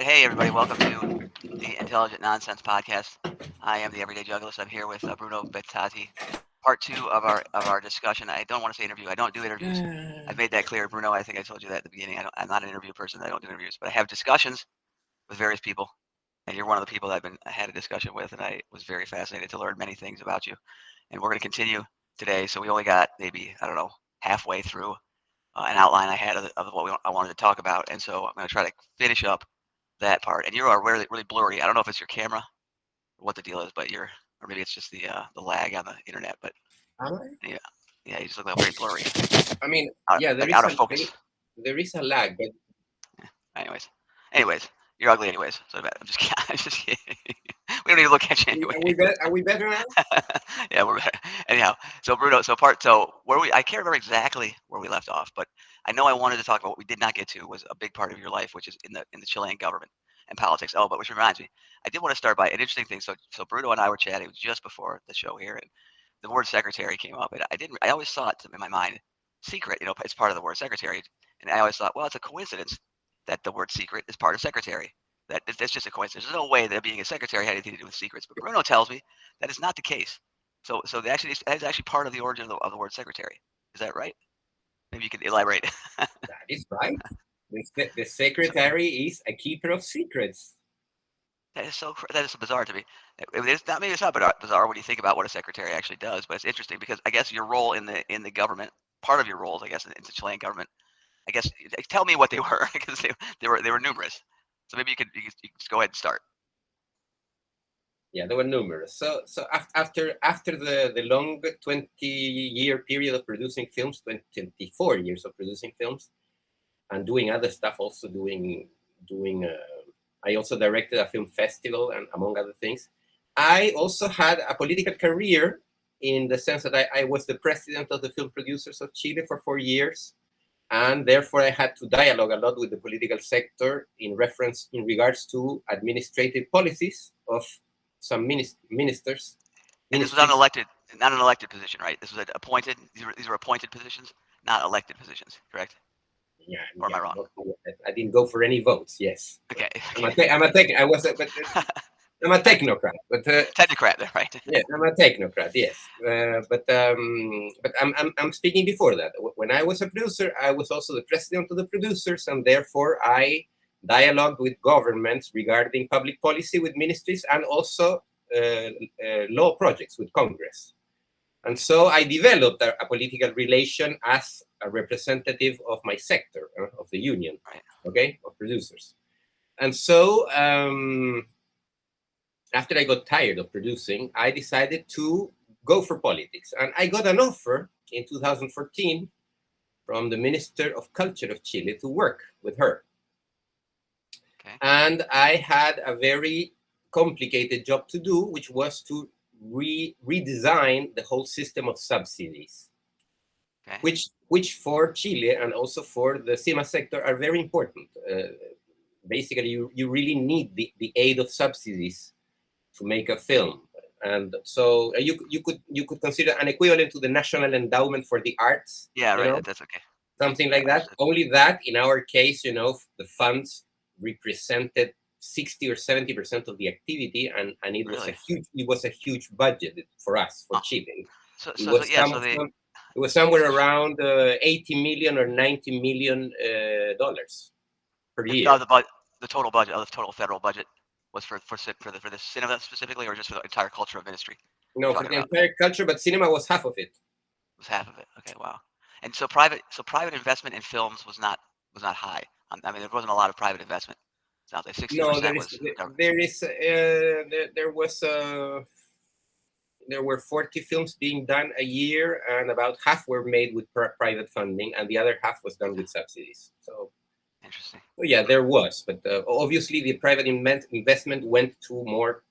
Hey, everybody, welcome to the Intelligent Nonsense Podcast. I am the Everyday Junglist. I'm here with Bruno Bettati. Part two of our discussion. I don't want to say interview. I don't do interviews. I've made that clear, Bruno. I think I told you that at the beginning. I'm not an interview person. I don't do interviews, but I have discussions with various people, and you're one of the people that I had a discussion with, and I was very fascinated to learn many things about you. And we're going to continue today. So we only got maybe, I don't know, halfway through an outline I had of what I wanted to talk about, and so I'm going to try to finish up that part. And you are really, really blurry. I don't know if it's your camera or what the deal is, but or maybe it's just the lag on the internet. But yeah, yeah, you just look like very blurry. I mean, yeah, like out of focus. there is a lag, but anyways, you're ugly anyways. So I'm just kidding. I'm just kidding. We don't need to look at you anyway. Are we better now? Yeah, we're better. Anyhow, so Bruno, so where I can't remember exactly where we left off, but I know I wanted to talk about what we did not get to was a big part of your life, which is in the Chilean government and politics. Oh, but which reminds me, I did want to start by an interesting thing. So Bruno and I were chatting just before the show here, and the word secretary came up, and I always thought in my mind, secret, it's part of the word secretary, and I always thought, well, it's a coincidence that the word secret is part of secretary. That's just a coincidence. There's no way that being a secretary had anything to do with secrets. But Bruno tells me that is not the case. So that is actually part of the origin of the word secretary. Is that right? Maybe you could elaborate. That is right. The secretary is a keeper of secrets. That is so bizarre to me. Maybe it's not bizarre when you think about what a secretary actually does, but it's interesting because I guess your role in the government, part of your roles, I guess, in the Chilean government, I guess, tell me what they were because they were numerous. So maybe you could just go ahead and start. Yeah, there were numerous. So after the long 20-year period of producing films, 24 years of producing films, and doing other stuff, also doing. I also directed a film festival, and among other things, I also had a political career in the sense that I was the president of the Film Producers of Chile for 4 years, and therefore I had to dialogue a lot with the political sector in regards to administrative policies of some ministers. And this was not an elected position, right? This was appointed. These were appointed positions, not elected positions, correct? Yeah, or am I wrong? I didn't go for any votes. Yes. Okay. I'm a technocrat, but technocrat, right? Yeah, I'm a technocrat. Yes, but I'm speaking before that. When I was a producer, I was also the president of the producers, and therefore I dialogued with governments regarding public policy with ministries and also law projects with Congress. And so I developed a political relation as a representative of my sector, of the union, okay, of producers. And so after I got tired of producing, I decided to go for politics. And I got an offer in 2014 from the Minister of Culture of Chile to work with her. Okay. And I had a very complicated job to do, which was to redesign the whole system of subsidies, okay, which for Chile and also for the cinema sector are very important. Basically, you really need the aid of subsidies to make a film, and so you could consider an equivalent to the National Endowment for the Arts. Yeah, right. That's okay. Something like that. Only that, in our case, the funds represented 60 or 70% of the activity, and it was a huge budget for us, for Chile. It was somewhere around 80 million or 90 million dollars per year. The total budget, the total federal budget, was for the cinema specifically, or just for the entire culture of ministry? No, for the entire culture, but cinema was half of it. It was half of it. Okay, wow. And so private investment in films was not high. I mean, there wasn't a lot of private investment. Sounds like 60% there were 40 films being done a year, and about half were made with private funding, and the other half was done with subsidies. So interesting. So yeah, there was, but obviously the private investment went to more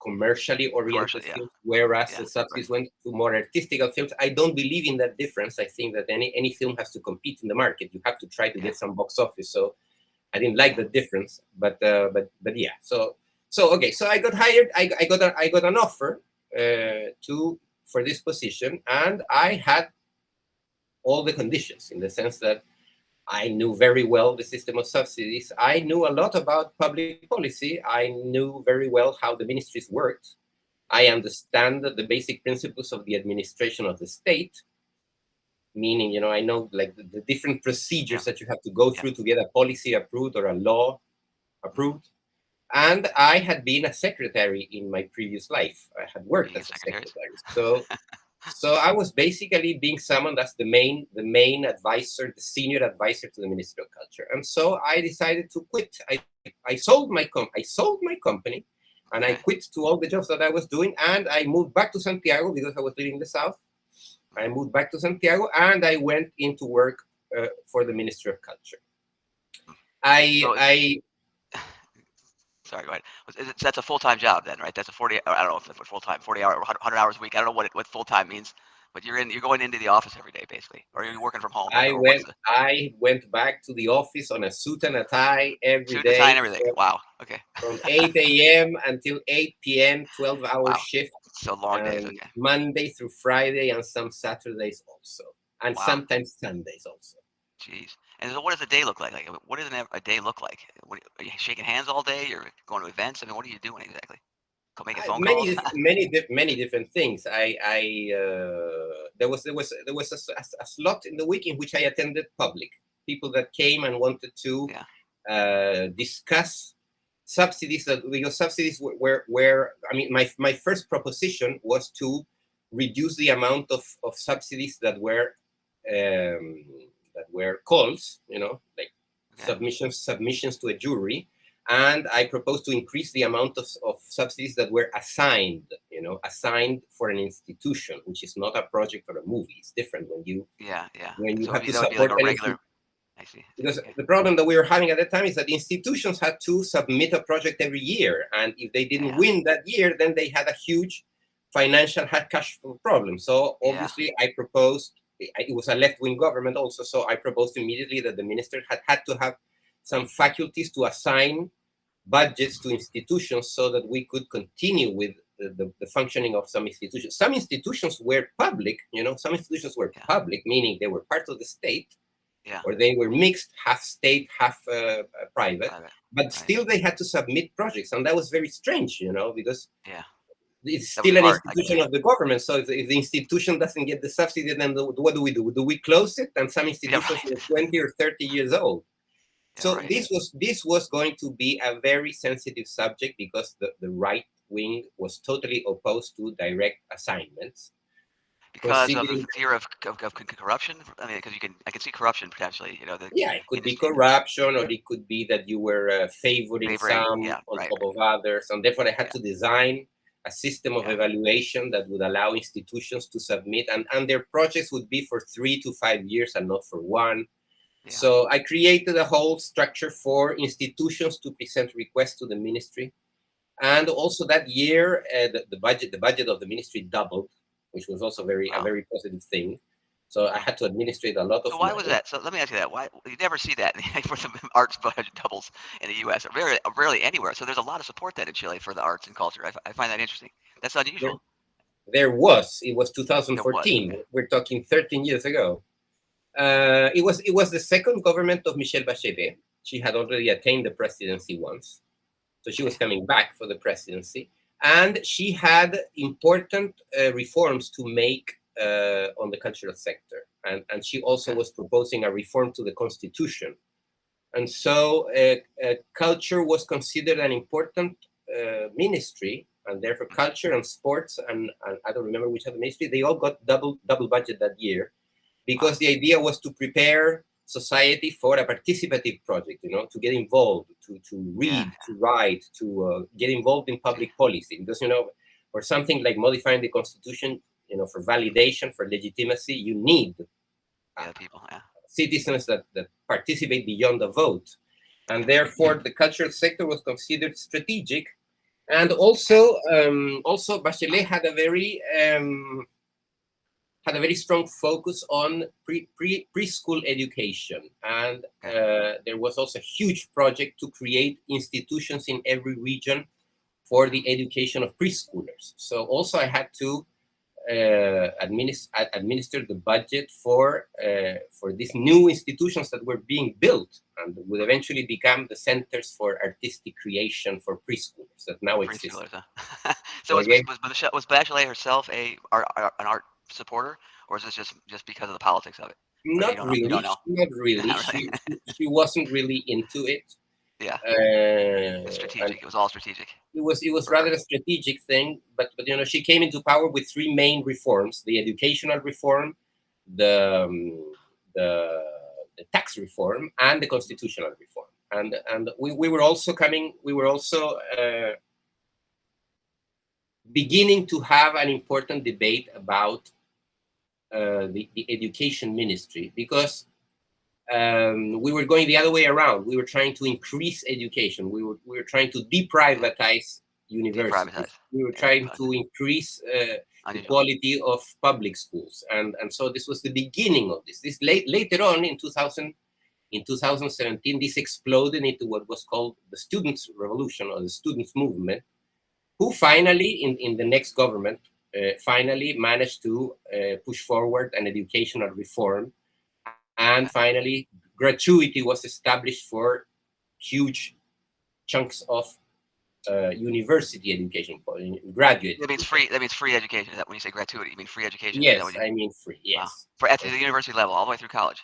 commercially oriented films, whereas the subsidies went to more artistic films. I don't believe in that difference. I think that any film has to compete in the market. You have to try to get some box office. So I didn't like the difference, but yeah. So okay. So I got hired. I got an offer for this position, and I had all the conditions in the sense that I knew very well the system of subsidies. I knew a lot about public policy. I knew very well how the ministries worked. I understand the basic principles of the administration of the state, meaning, I know like the different procedures Yeah. that you have to go Yeah. through to get a policy approved or a law approved. And I had been a secretary in my previous life. I had worked Being a as a secretary. secretary. So I was basically being summoned as the main advisor, the senior advisor to the Ministry of Culture. And so I decided to quit. I sold my company, and I Okay. quit to all the jobs that I was doing, and I moved back to Santiago because I was living in the south. I moved back to Santiago, and I went into work for the Ministry of Culture. I So I sorry, go ahead. That's a full-time job then, right? That's a 40, I don't know if it's full-time, 40 hour, 100 hours a week. I don't know what full-time means, but you're going into the office every day basically, or you're working from home, I or what's went the I went back to the office on a suit and a tie every suit and tie and day everything? Wow. Okay. from 8 a.m. until 8 p.m., 12-hour Wow. shift, So long days. and Okay. Monday through Friday, and some Saturdays also, and Wow. sometimes Sundays also. Jeez. And so what does a day look like? Like, what does a day look like? Are you shaking hands all day? You're going to events? I mean, what are you doing exactly? Making phone calls? Many different things. There was a slot in the week in which I attended public people that came and wanted to Yeah. discuss subsidies, that because subsidies were I mean, my first proposition was to reduce the amount of subsidies that were calls, like Okay. submissions to a jury. And I proposed to increase the amount of subsidies that were assigned for an institution, which is not a project or a movie. It's different when you Yeah. Yeah. when you So have to that would be like support a an regular. institution. I see. Because Okay. the problem that we were having at that time is that the institutions had to submit a project every year, and if they didn't Yeah. win that year, then they had a huge financial cash flow problem. So Yeah. obviously, I proposed. It was a left-wing government also, so I proposed immediately that the minister had to have some faculties to assign budgets to institutions so that we could continue with the functioning of some institutions. Some institutions were public, Yeah. meaning they were part of the state, Yeah. or they were mixed, half state, half private, Private. but Right. still they had to submit projects. And that was very strange, because Yeah. it's That was still an hard. I can institution see. of the government. So if the institution doesn't get the subsidy, then what do we do? Do we close it? And some Yeah. institutions Right. were 20 or 30 years old. Yeah. So Right. this was going to be a very sensitive subject because the right wing was totally opposed to direct assignments, Because of the considering, fear of corruption. I mean, because I can see corruption potentially. The yeah, it could be industry corruption, or it could be that you were favoring favoring. some Yeah. on Right. top Right. of others, and therefore I had Yeah. to design a system of Yeah. evaluation that would allow institutions to submit, and their projects would be for 3 to 5 years and not for one. Yeah. So I created a whole structure for institutions to present requests to the ministry. And also that year, the budget of the ministry doubled, which was also a Wow. very positive thing. So I Huh. had to administrate a lot So of why was money. that? So let me ask you that. Why you never see that for the arts budget doubles in the U.S. or very rarely anywhere. So there's a lot of support then in Chile for the arts and culture. I find that interesting. That's There, unusual. it was There was. 2014. Okay. We're talking 13 years ago. It was the second government of Michelle Bachelet. She had already attained the presidency once, so she was Okay. coming back for the presidency, and she had important reforms to make on the cultural sector, and she also Okay. was proposing a reform to the constitution, and so culture was considered an important ministry, and therefore culture and sports and I don't remember which other ministry, they all got double budget that year, Wow. because the idea was to prepare society for a participative project, to get involved, to Yeah. read, to write, to get involved in See. public policy. Because, for something like modifying the constitution, for validation, for legitimacy, you need Yeah. People. Yeah. citizens that participate beyond the vote. And therefore, the cultural sector was considered strategic. And also Bachelet had a very strong focus on preschool education, and there was also a huge project to create institutions in every region for the education of preschoolers. So also I had to administer the budget for these new institutions that were being built and would eventually become the centers for artistic creation for preschoolers that now exist. Preschoolers, huh? So Okay? was Bachelet herself an art supporter, or is this just because of the politics of it? Or you Not don't know? You don't really. know? Not really. Not really. She wasn't really into it. Yeah, it's And strategic. It was all strategic. it was For rather her. a strategic thing. But she came into power with three main reforms: the educational reform, the the, the tax reform, and the constitutional reform. And we were also beginning to have an important debate about the education ministry, because we were going the other way around. We were trying to increase education. We were trying to deprivatize universities. Deprivatize. We were Yeah, trying deprivatize. to increase the Unusual. quality of public schools, and so this was the beginning of this. Later on in 2017, this exploded into what was called the students' revolution, or the students' movement, who finally, in the next government, finally managed to push forward an educational reform. And finally, gratuity was established for huge chunks of university education, graduate. That means free. That means free education. That when you say gratuity, you mean free education? Is that Yes, what you, I mean free. wow. Yes, For at the university level, all the way through college.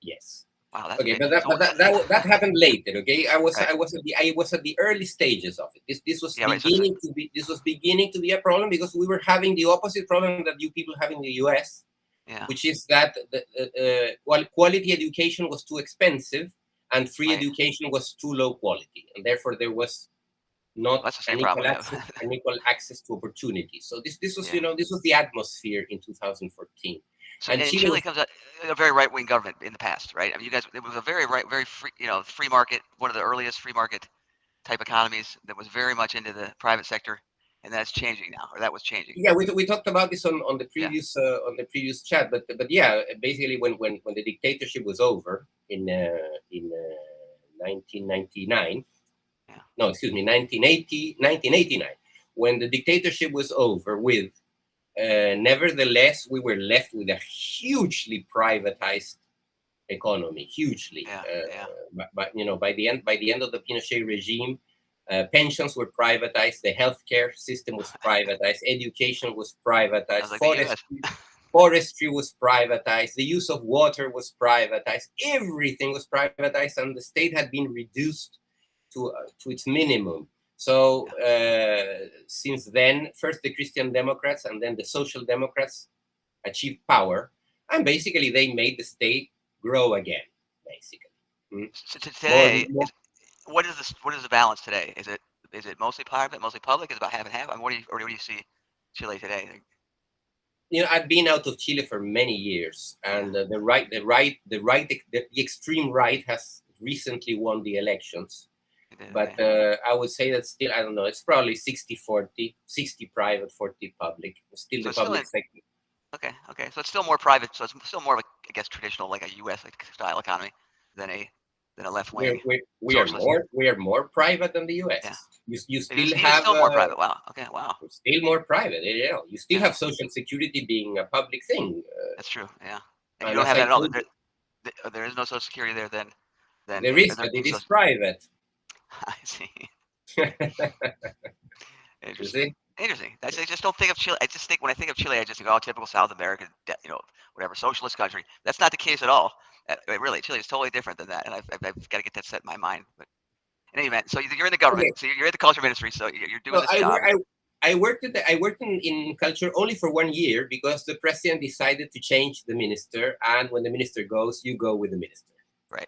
yes. Wow, that's Okay, amazing. but that happened later. Okay, I was Right. I was at the early stages of it. This was Yeah, right, so beginning to be a problem, because we were having the opposite problem that you people have in the U.S., yeah, which is that the quality education was too expensive and free right. education was too low quality, and therefore there was not That's the same an problem equal we access, have. an equal access to opportunity. So this was Yeah. this was the atmosphere in 2014, So and and Chile Chile was, comes out a very right wing government in the past, right? I mean, you guys, it was a very right, very free, free market, one of the earliest free market type economies that was very much into the private sector, and that's changing now, or that was changing. yeah, we talked about this on the Yeah. previous chat, but yeah, basically when the dictatorship was over in 1999, Yeah. no, excuse me, 1989, when the dictatorship was over with, nevertheless we were left with a hugely privatized economy, hugely. Yeah. Yeah. But by the end of the Pinochet regime, pensions were privatized, the healthcare system was privatized, education was privatized, Sounds like the U.S. forestry was privatized, the use of water was privatized, everything was privatized, and the state had been reduced to its minimum. So since then, first the Christian Democrats and then the Social Democrats achieved power, and basically they made the state grow again, basically. So today, More, what is the balance today? Is it mostly private, mostly public? Is it about half and half? I mean, what do you see Chile today? I've been out of Chile for many years, and the extreme right has recently won the elections. But I would say that still, I don't know, it's probably 60-40, 60 private, 40 public. Still the public sector. Okay. So it's still more private. So it's still more of I guess, traditional, like a U.S. style economy than a left wing. We are more private than the U.S. Yeah. You still have still more private. Wow. Okay. Wow. Still more private. You still have Social Security being a public thing. That's true. Yeah. And you don't have that at all. There is no Social Security there. Then there is, but it is private. I see. Interesting. Interesting. I just don't think of Chile. I just think when I think of Chile, I just think, oh, typical South American, whatever, socialist country. That's not the case at all. Really, Chile is totally different than that, and I've got to get that set in my mind. But in any event, so you're in the government, so you're at the culture ministry, so you're doing this job. I worked in culture only for 1 year, because the president decided to change the minister, and when the minister goes, you go with the minister. Right.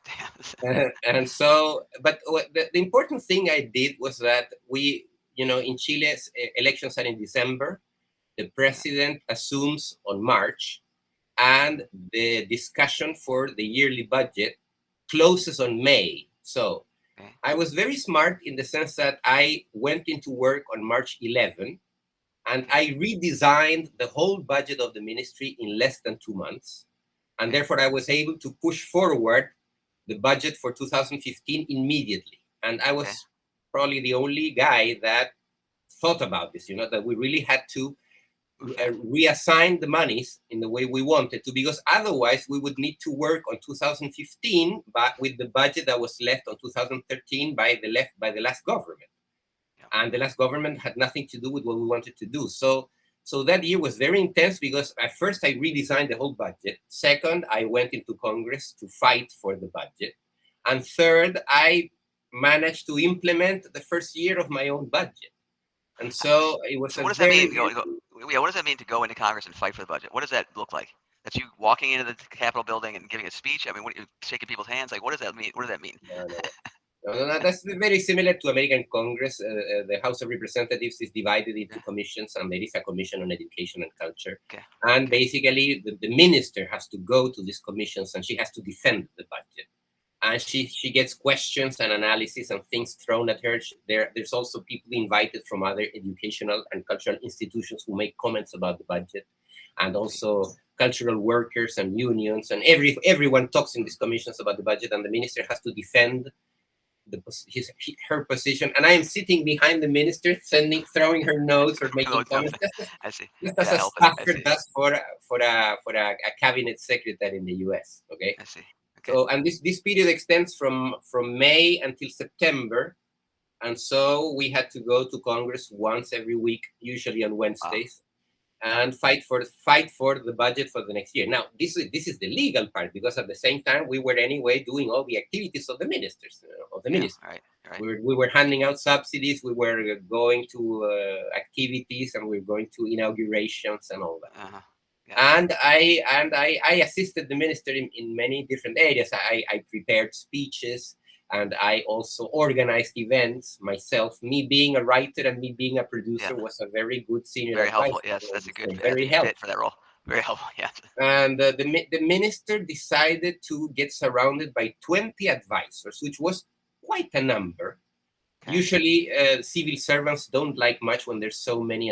And so, but the important thing I did was that in Chile, elections are in December. The president assumes on March, and the discussion for the yearly budget closes on May. So I was very smart in the sense that I went into work on March 11, and I redesigned the whole budget of the ministry in less than 2 months. And therefore, I was able to push forward the budget for 2015 immediately. And I was probably the only guy that thought about this, that we really had to reassign the monies in the way we wanted to, because otherwise we would need to work on 2015, but with the budget that was left on 2013 by the last government, Yeah. and the last government had nothing to do with what we wanted to do. So that year was very intense, because at first I redesigned the whole budget. Second, I went into Congress to fight for the budget. And third, I managed to implement the first year of my own budget. And so it was So a what does that very, mean? Yeah, what does that mean to go into Congress and fight for the budget? What does that look like? That's you walking into the Capitol building and giving a speech? I mean, what, you shaking people's hands? Like, what does that mean? What does that mean? no, no, no, that's very similar to American Congress. The House of Representatives is divided into commissions, and there is a commission on education and culture. Okay. And basically, the minister has to go to these commissions, and she has to defend the budget. And she gets questions and analysis and things thrown at her. There's also people invited from other educational and cultural institutions who make comments about the budget, and also cultural workers and unions, and everyone talks in these commissions about the budget, and the minister has to defend her position. And I am sitting behind the minister, throwing her notes or making comments, I see. just as a staffer does for a cabinet secretary in the U.S. Okay. I see. Okay. So, and this period extends from May until September, and so we had to go to Congress once every week, usually on Wednesdays, and fight for the budget for the next year. Now, this is the legal part, because at the same time we were anyway doing all the activities of the ministers. Right. We were handing out subsidies. We were going to activities, and we were going to inaugurations and all that. Uh-huh. Yeah. And I assisted the minister in many different areas. I prepared speeches, and I also organized events myself. Me being a writer and me being a producer was a very good senior Very advisor. helpful. Yes, that's a good very helpful fit for that role. Very helpful. Yes. And the minister decided to get surrounded by 20 advisors, which was quite a number. Okay. Usually, civil servants don't like much when there's so many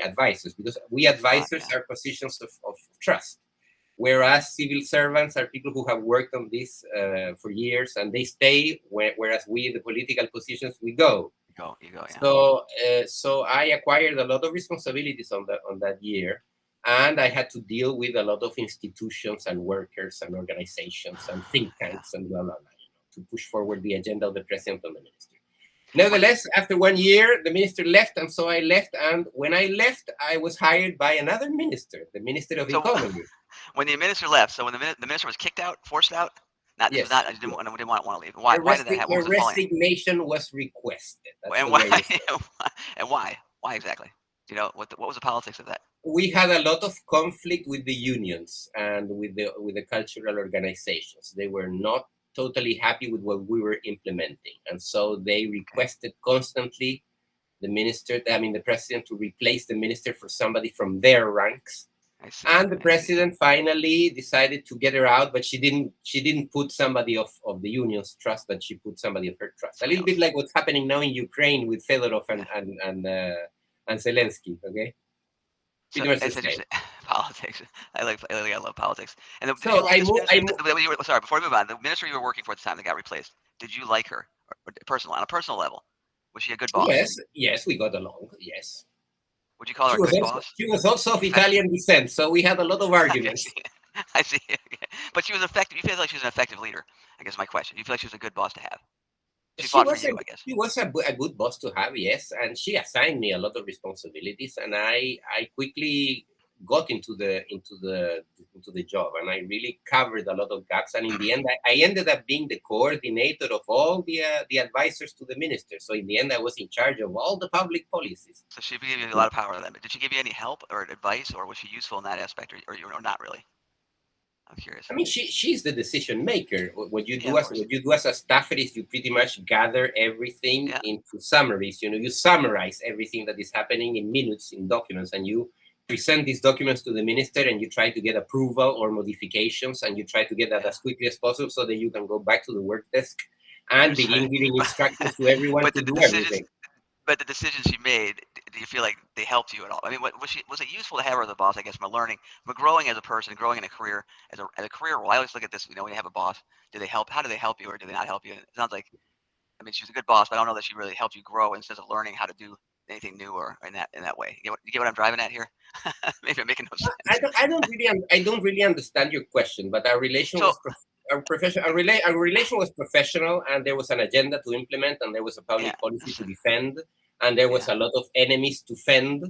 advisors, because we advisors are positions of trust, whereas civil servants are people who have worked on this for years, and they stay. Whereas we, the political positions, we go. You go. Yeah. So I acquired a lot of responsibilities on that year, and I had to deal with a lot of institutions and workers and organizations and think tanks and blah blah blah, to push forward the agenda of the president and the minister. Nevertheless, after 1 year, the minister left, and so I left. And when I left, I was hired by another minister, the Minister of Economy. When the minister left, so when the minister was kicked out, forced out, I didn't want to leave. Why did that happen? The resignation was requested. And why? And why? Why exactly? Do you know what was the politics of that? We had a lot of conflict with the unions and with the cultural organizations. They were not totally happy with what we were implementing, and so they requested constantly the president, to replace the minister for somebody from their ranks. And the president finally decided to get her out, but she didn't put somebody of the union's trust, but she put somebody of her trust. A little bit like what's happening now in Ukraine with Fedorov and Zelensky. Okay. So politics. I love politics. And sorry, before we move on, the minister you were working for at the time that got replaced, did you like her on a personal level? Was she a good boss? Yes, we got along. Yes. Would you call her a good boss? She was also of Italian descent, so we had a lot of arguments. I see. But she was effective. You feel like she was an effective leader? I guess my question. Do you feel like she was a good boss to have? She was a good boss to have, yes, and she assigned me a lot of responsibilities, and I quickly got into the job, and I really covered a lot of gaps. And in the end, I ended up being the coordinator of all the advisors to the minister. So in the end, I was in charge of all the public policies. So she gave you a lot of power then. Did she give you any help or advice, or was she useful in that aspect, or not really? I'm curious. I mean, she's the decision maker. What you do as a staffer is you pretty much gather everything into summaries. You summarize everything that is happening in minutes, in documents, and you present these documents to the minister, and you try to get approval or modifications, and you try to get that as quickly as possible so that you can go back to the work desk and begin giving instructions to everyone to do everything. But the decisions she made, do you feel like they helped you at all? I mean, was it useful to have her as a boss? I guess from growing as a person, growing in a career, as a career role. I always look at this. When you have a boss, do they help? How do they help you, or do they not help you? It sounds like, I mean, she was a good boss, but I don't know that she really helped you grow in sense of learning how to do anything new or in that way. You get what I'm driving at here? Maybe I'm making no Well, sense. I don't really understand your question, but our relation So was our relation was professional, and there was an agenda to implement, and there was a yeah, public policy to defend, and there was yeah, a lot of enemies to fend,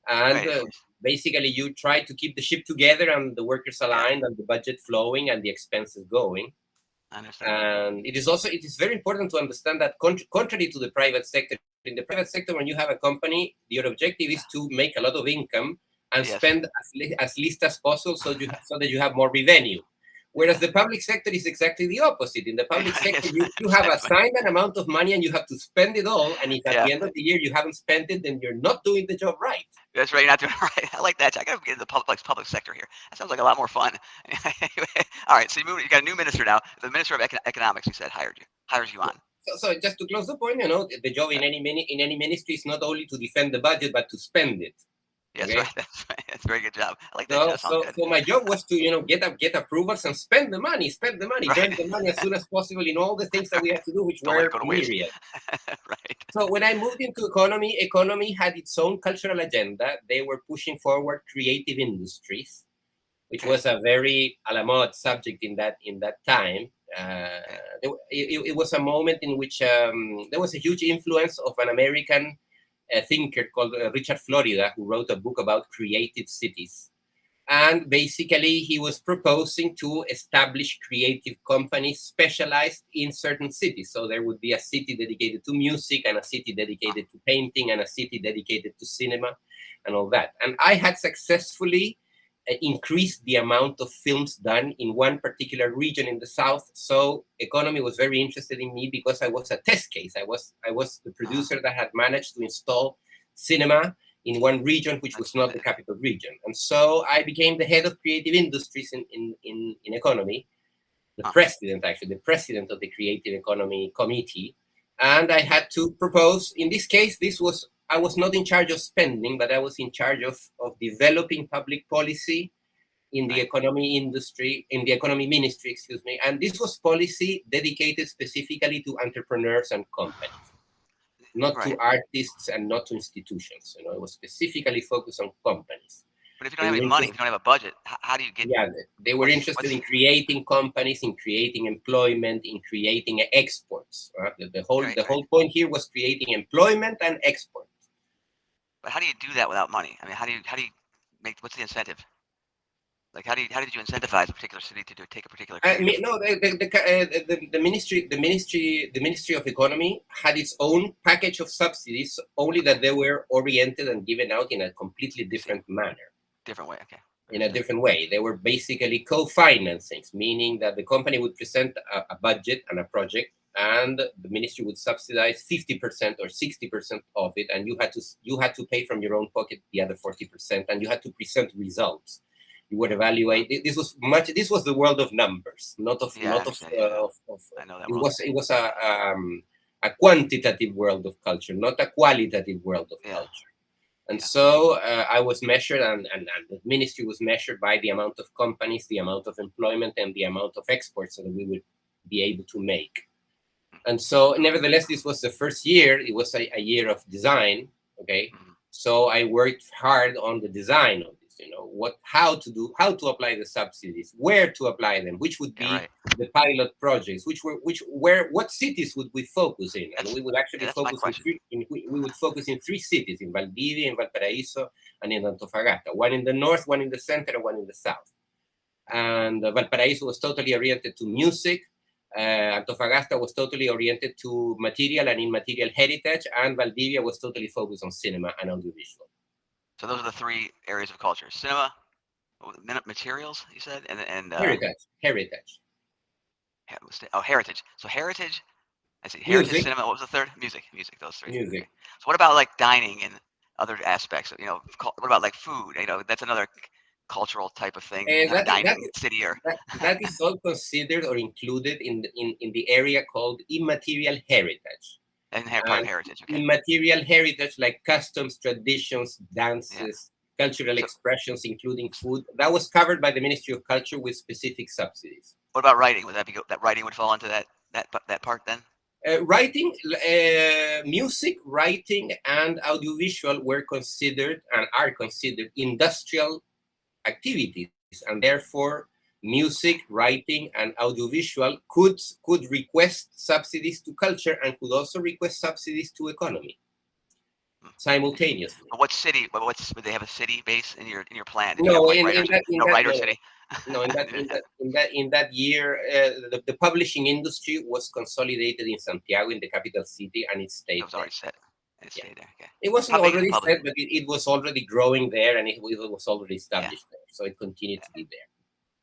and right, of course. basically you try to keep the ship together and the workers Yeah, aligned and the budget flowing and the expenses going. I understand. And it is very important to understand that contrary to the private sector, in the private sector, when you have a company, your objective is to make a lot of income and Yes. spend as least as possible, so that you have more revenue. Whereas Yeah. the public sector is exactly the opposite. In the public sector, Yes, you have exactly. assigned an amount of money and you have to spend it all. And if at Yeah, the end of the year you haven't spent it, then you're not doing the job right. that's right. You're not doing it right. I like that. I gotta get into the public sector here. That sounds like a lot more fun. Anyway, all right. So you got a new minister now. The minister of economics, you said, hires you on. So just to close the point, the job in any ministry is not only to defend the budget but to spend it. Yes, Okay. right. That's a very good job. I like that. So, That sounds so, good. so my job was to, get approvals and spend the money, Right. burn the money as soon as possible in all the things that we had to do, which Don't let were it go to waste. myriad. Right. So when I moved into economy had its own cultural agenda. They were pushing forward creative industries, which Okay. was a very a la mode subject in that time. It was a moment in which there was a huge influence of an American thinker called Richard Florida, who wrote a book about creative cities. And basically, he was proposing to establish creative companies specialized in certain cities. So there would be a city dedicated to music, and a city dedicated to painting, and a city dedicated to cinema, and all that. And I had successfully increased the amount of films done in one particular region in the south. So economy was very interested in me because I was a test case. I was the producer that had managed to install cinema in one region, which was not the capital region. And so I became the head of creative industries in economy, the president of the creative economy committee. And I had to propose, in this case, I was not in charge of spending, but I was in charge of developing public policy in the economy ministry, excuse me. And this was policy dedicated specifically to entrepreneurs and companies, not to artists and not to institutions. It was specifically focused on companies. But if you don't have any money, if you don't have a budget, how do you get? Yeah, they were interested in creating companies, in creating employment, in creating exports. The whole point here was creating employment and export. But how do you do that without money? I mean, how do you make? What's the incentive? Like, how did you incentivize a particular city to take a particular? No, the Ministry of Economy had its own package of subsidies, only that they were oriented and given out in a completely different manner. Different way, okay. In a different way. They were basically co-financings, meaning that the company would present a budget and a project, and the ministry would subsidize 50% or 60% of it, and you had to pay from your own pocket the other 40%, and you had to present results. You would evaluate. This was the world of numbers, not of. I know that It was a quantitative world of culture, not a qualitative world of culture. And so I was measured, and the ministry was measured by the amount of companies, the amount of employment, and the amount of exports that we would be able to make. And so, nevertheless, this was the first year. It was a year of design. Okay, so I worked hard on the design of this. How to apply the subsidies, where to apply them, which would be the pilot projects, what cities would we focus in, and we would actually focus in three cities: in Valdivia, in Valparaíso, and in Antofagasta. One in the north, one in the center, and one in the south. And Valparaíso was totally oriented to music. Antofagasta was totally oriented to material and immaterial heritage, and Valdivia was totally focused on cinema and audiovisual. So those are the three areas of culture: cinema, materials, you said, and heritage. Oh, heritage. So heritage. I see. Heritage, music. Cinema. What was the third? Music. Those three. Music. Okay. So what about like dining and other aspects? What about like food? That's another cultural type of thing. That is all considered or included in the area called immaterial heritage. And part of heritage. Okay. Immaterial heritage, like customs, traditions, dances, cultural expressions, including food, that was covered by the Ministry of Culture with specific subsidies. What about writing? Would that writing would fall into that part then? Music, writing, and audiovisual were considered and are considered industrial activities, and therefore music, writing, and audiovisual could request subsidies to culture and could also request subsidies to economy simultaneously. But what city? Would they have a city base in your plan? Did you have No, like writers? No, writer no, city. no, in that year, the publishing industry was consolidated in Santiago, in the capital city, and it It stayed was there. already set. It Yeah. stayed there. Okay. It wasn't How big is the already public? set, but it was already growing there, and it was already established there, so it continued to be there.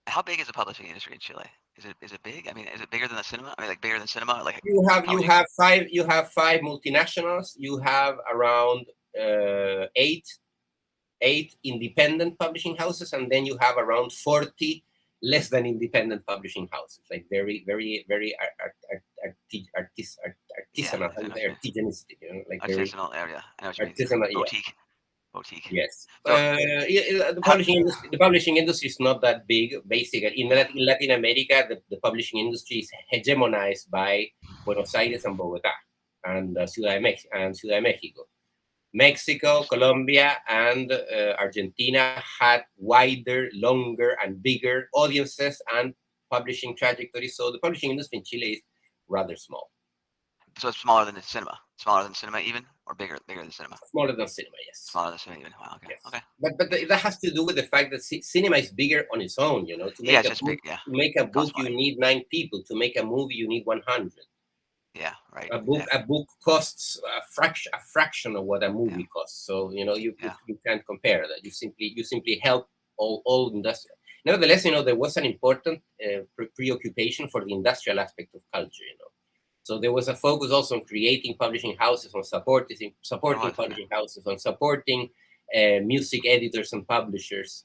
How big is the publishing industry in Chile? Is it big? I mean, is it bigger than the cinema? I mean, like bigger than cinema? Like You how many? have five multinationals. You have around eight independent publishing houses, and then you have around 40 less than independent publishing houses, like very artisanal, artisanistic, like very Artisanal area. I know what you mean. artisanal. Yeah. Boutique. Yes. So The publishing industry is not that big. Basically, in Latin America, the publishing industry is hegemonized by Buenos Aires and Bogotá and Ciudad de Mexico. Mexico, Colombia, and Argentina had wider, longer, and bigger audiences and publishing trajectories. So the publishing industry in Chile is rather small. So it's smaller than the cinema. Smaller than cinema even, or bigger than cinema? Smaller than cinema, yes. Smaller than cinema even. Wow. Okay. Yes. Okay. But that has to do with the fact that cinema is bigger on its own. You know, to make a book, you need 9 people. To make a movie, you need 100. Yeah, right. A book costs a fraction of what a movie costs. So you can't compare that. You simply help all industrial. Nevertheless, there was an important preoccupation for the industrial aspect of culture. So there was a focus also on creating publishing houses, on supporting publishing houses, on supporting music editors and publishers,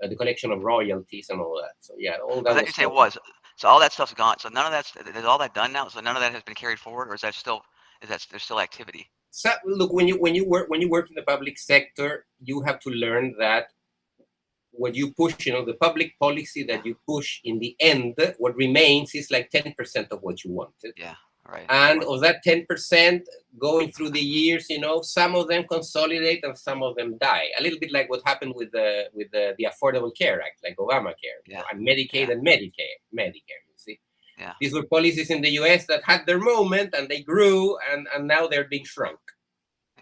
the collection of royalties and all that. So yeah, all that. You say it was. So all that stuff's gone. So none of is all that done now. So none of that has been carried forward, or is there's still activity? So look, when you work in the public sector, you have to learn that what you push, the public policy that you push, in the end, what remains is like 10% of what you wanted. Yeah. Right. And of that 10%, going through the years, some of them consolidate and some of them die. A little bit like what happened with the Affordable Care Act, like Obamacare, and Medicaid and Medicare. You see, these were policies in the U.S. that had their moment and they grew, and now they're being shrunk.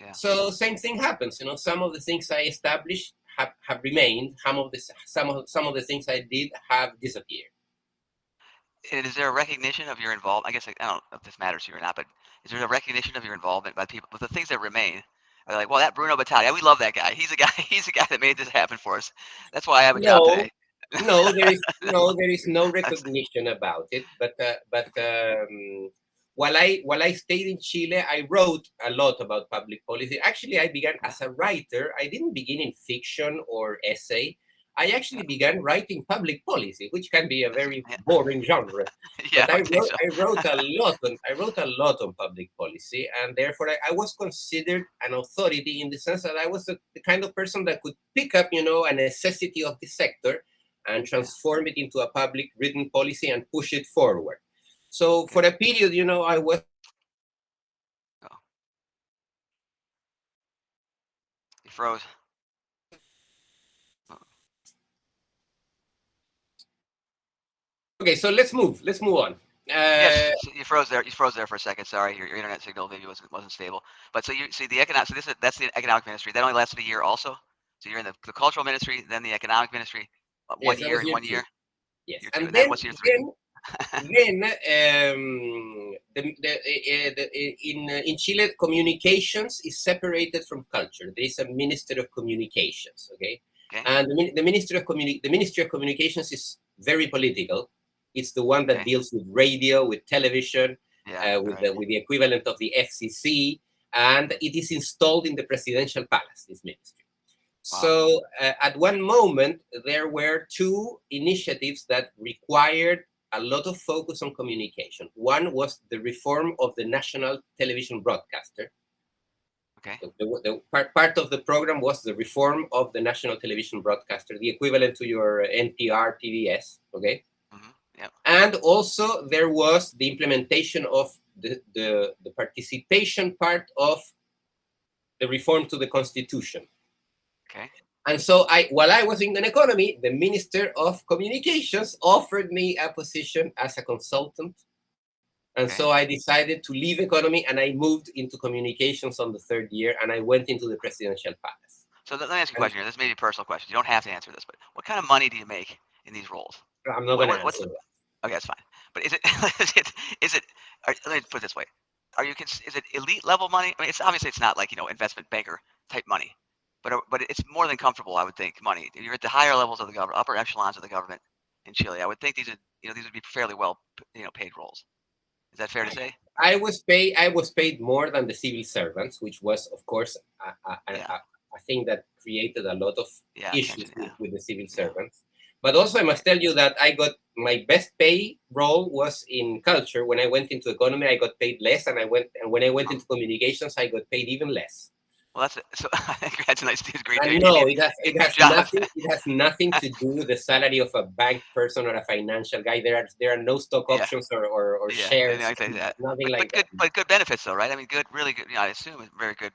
Yeah. So same thing happens. Some of the things I established have remained. Some of the things I did have disappeared. And is there a recognition of your involvement? I guess I don't know if this matters to you or not, but is there a recognition of your involvement by people with the things that remain? Are they like, well, that Bruno Bettati, we love that guy. He's a guy that made this happen for us. That's why I have a job today. No, there is no recognition about it. But while I stayed in Chile, I wrote a lot about public policy. Actually, I began as a writer. I didn't begin in fiction or essay. I actually began writing public policy, which can be a very boring genre. But I wrote a lot on public policy, and therefore I was considered an authority in the sense that I was the kind of person that could pick up, a necessity of the sector and transform it into a public written policy and push it forward. So for a period, I was. You froze. Okay, so let's move on. Yes, you froze there. You froze there for a second. Sorry, your internet signal maybe wasn't stable. But so you see the economic. So that's the economic ministry. That only lasted a year, also. So you're in the cultural ministry, then the economic ministry. 1 year in 1 year. Yes, and then what's year 3? In Chile, communications is separated from culture. There is a Minister of Communications. Okay. And the Ministry of Communications is very political. It's the one that deals with radio, with television, with the equivalent of the FCC, and it is installed in the presidential palace, this ministry. Wow. So at one moment, there were 2 initiatives that required a lot of focus on communication. One was the reform of the national television broadcaster. Okay. So the part of the program was the reform of the national television broadcaster, the equivalent to your NPR, TVS. Okay. Yep. And also there was the implementation of the participation part of the reform to the constitution. Okay. And so while I was in an economy, the Minister of Communications offered me a position as a consultant. And Okay. so I decided to leave economy and I moved into communications on the third year and I went into the presidential palace. So let me ask you a And question here. This may be a personal question. You don't have to answer this, but what kind of money do you make in these roles? I'm not going to What's answer that. okay? That's fine. But is it is it? Let me put it this way: is it elite level money? I mean, it's obviously it's not like investment banker type money, but it's more than comfortable. I would think money. You're at the higher levels of the government, upper echelons of the government in Chile. I would think these would be fairly well paid roles. Is that fair to say? I was paid more than the civil servants, which was, of course, Yeah. a thing that created a lot of Yeah. issues Attention. Yeah. with the civil Yeah. servants. But also, I Right. must tell you that I got my best pay role was in culture. When I went into economy, I got paid less, and when I went Huh. into communications, I got paid even less. Well, that's it. So I think that's a nice. It's great. And You no, did it has a it good has job. nothing it has nothing to do with the salary of a bank person or a financial guy. There are no stock Yeah. options or Yeah, anything shares, like that. nothing But like that. good benefits though, right? I mean, good, really good. I assume it's very good.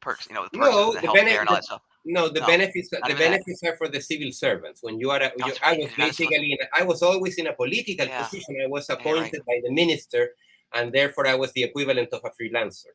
Perks. The perks of No, the the healthcare and all that stuff. no, the No, benefits not the even that. benefits are for the civil servants. When you are, Oh, that's I right. was Because you're not a solicitor. basically I was always in a political Yeah, position. I was yeah, you're right. appointed by the minister, and therefore I was the equivalent of a freelancer.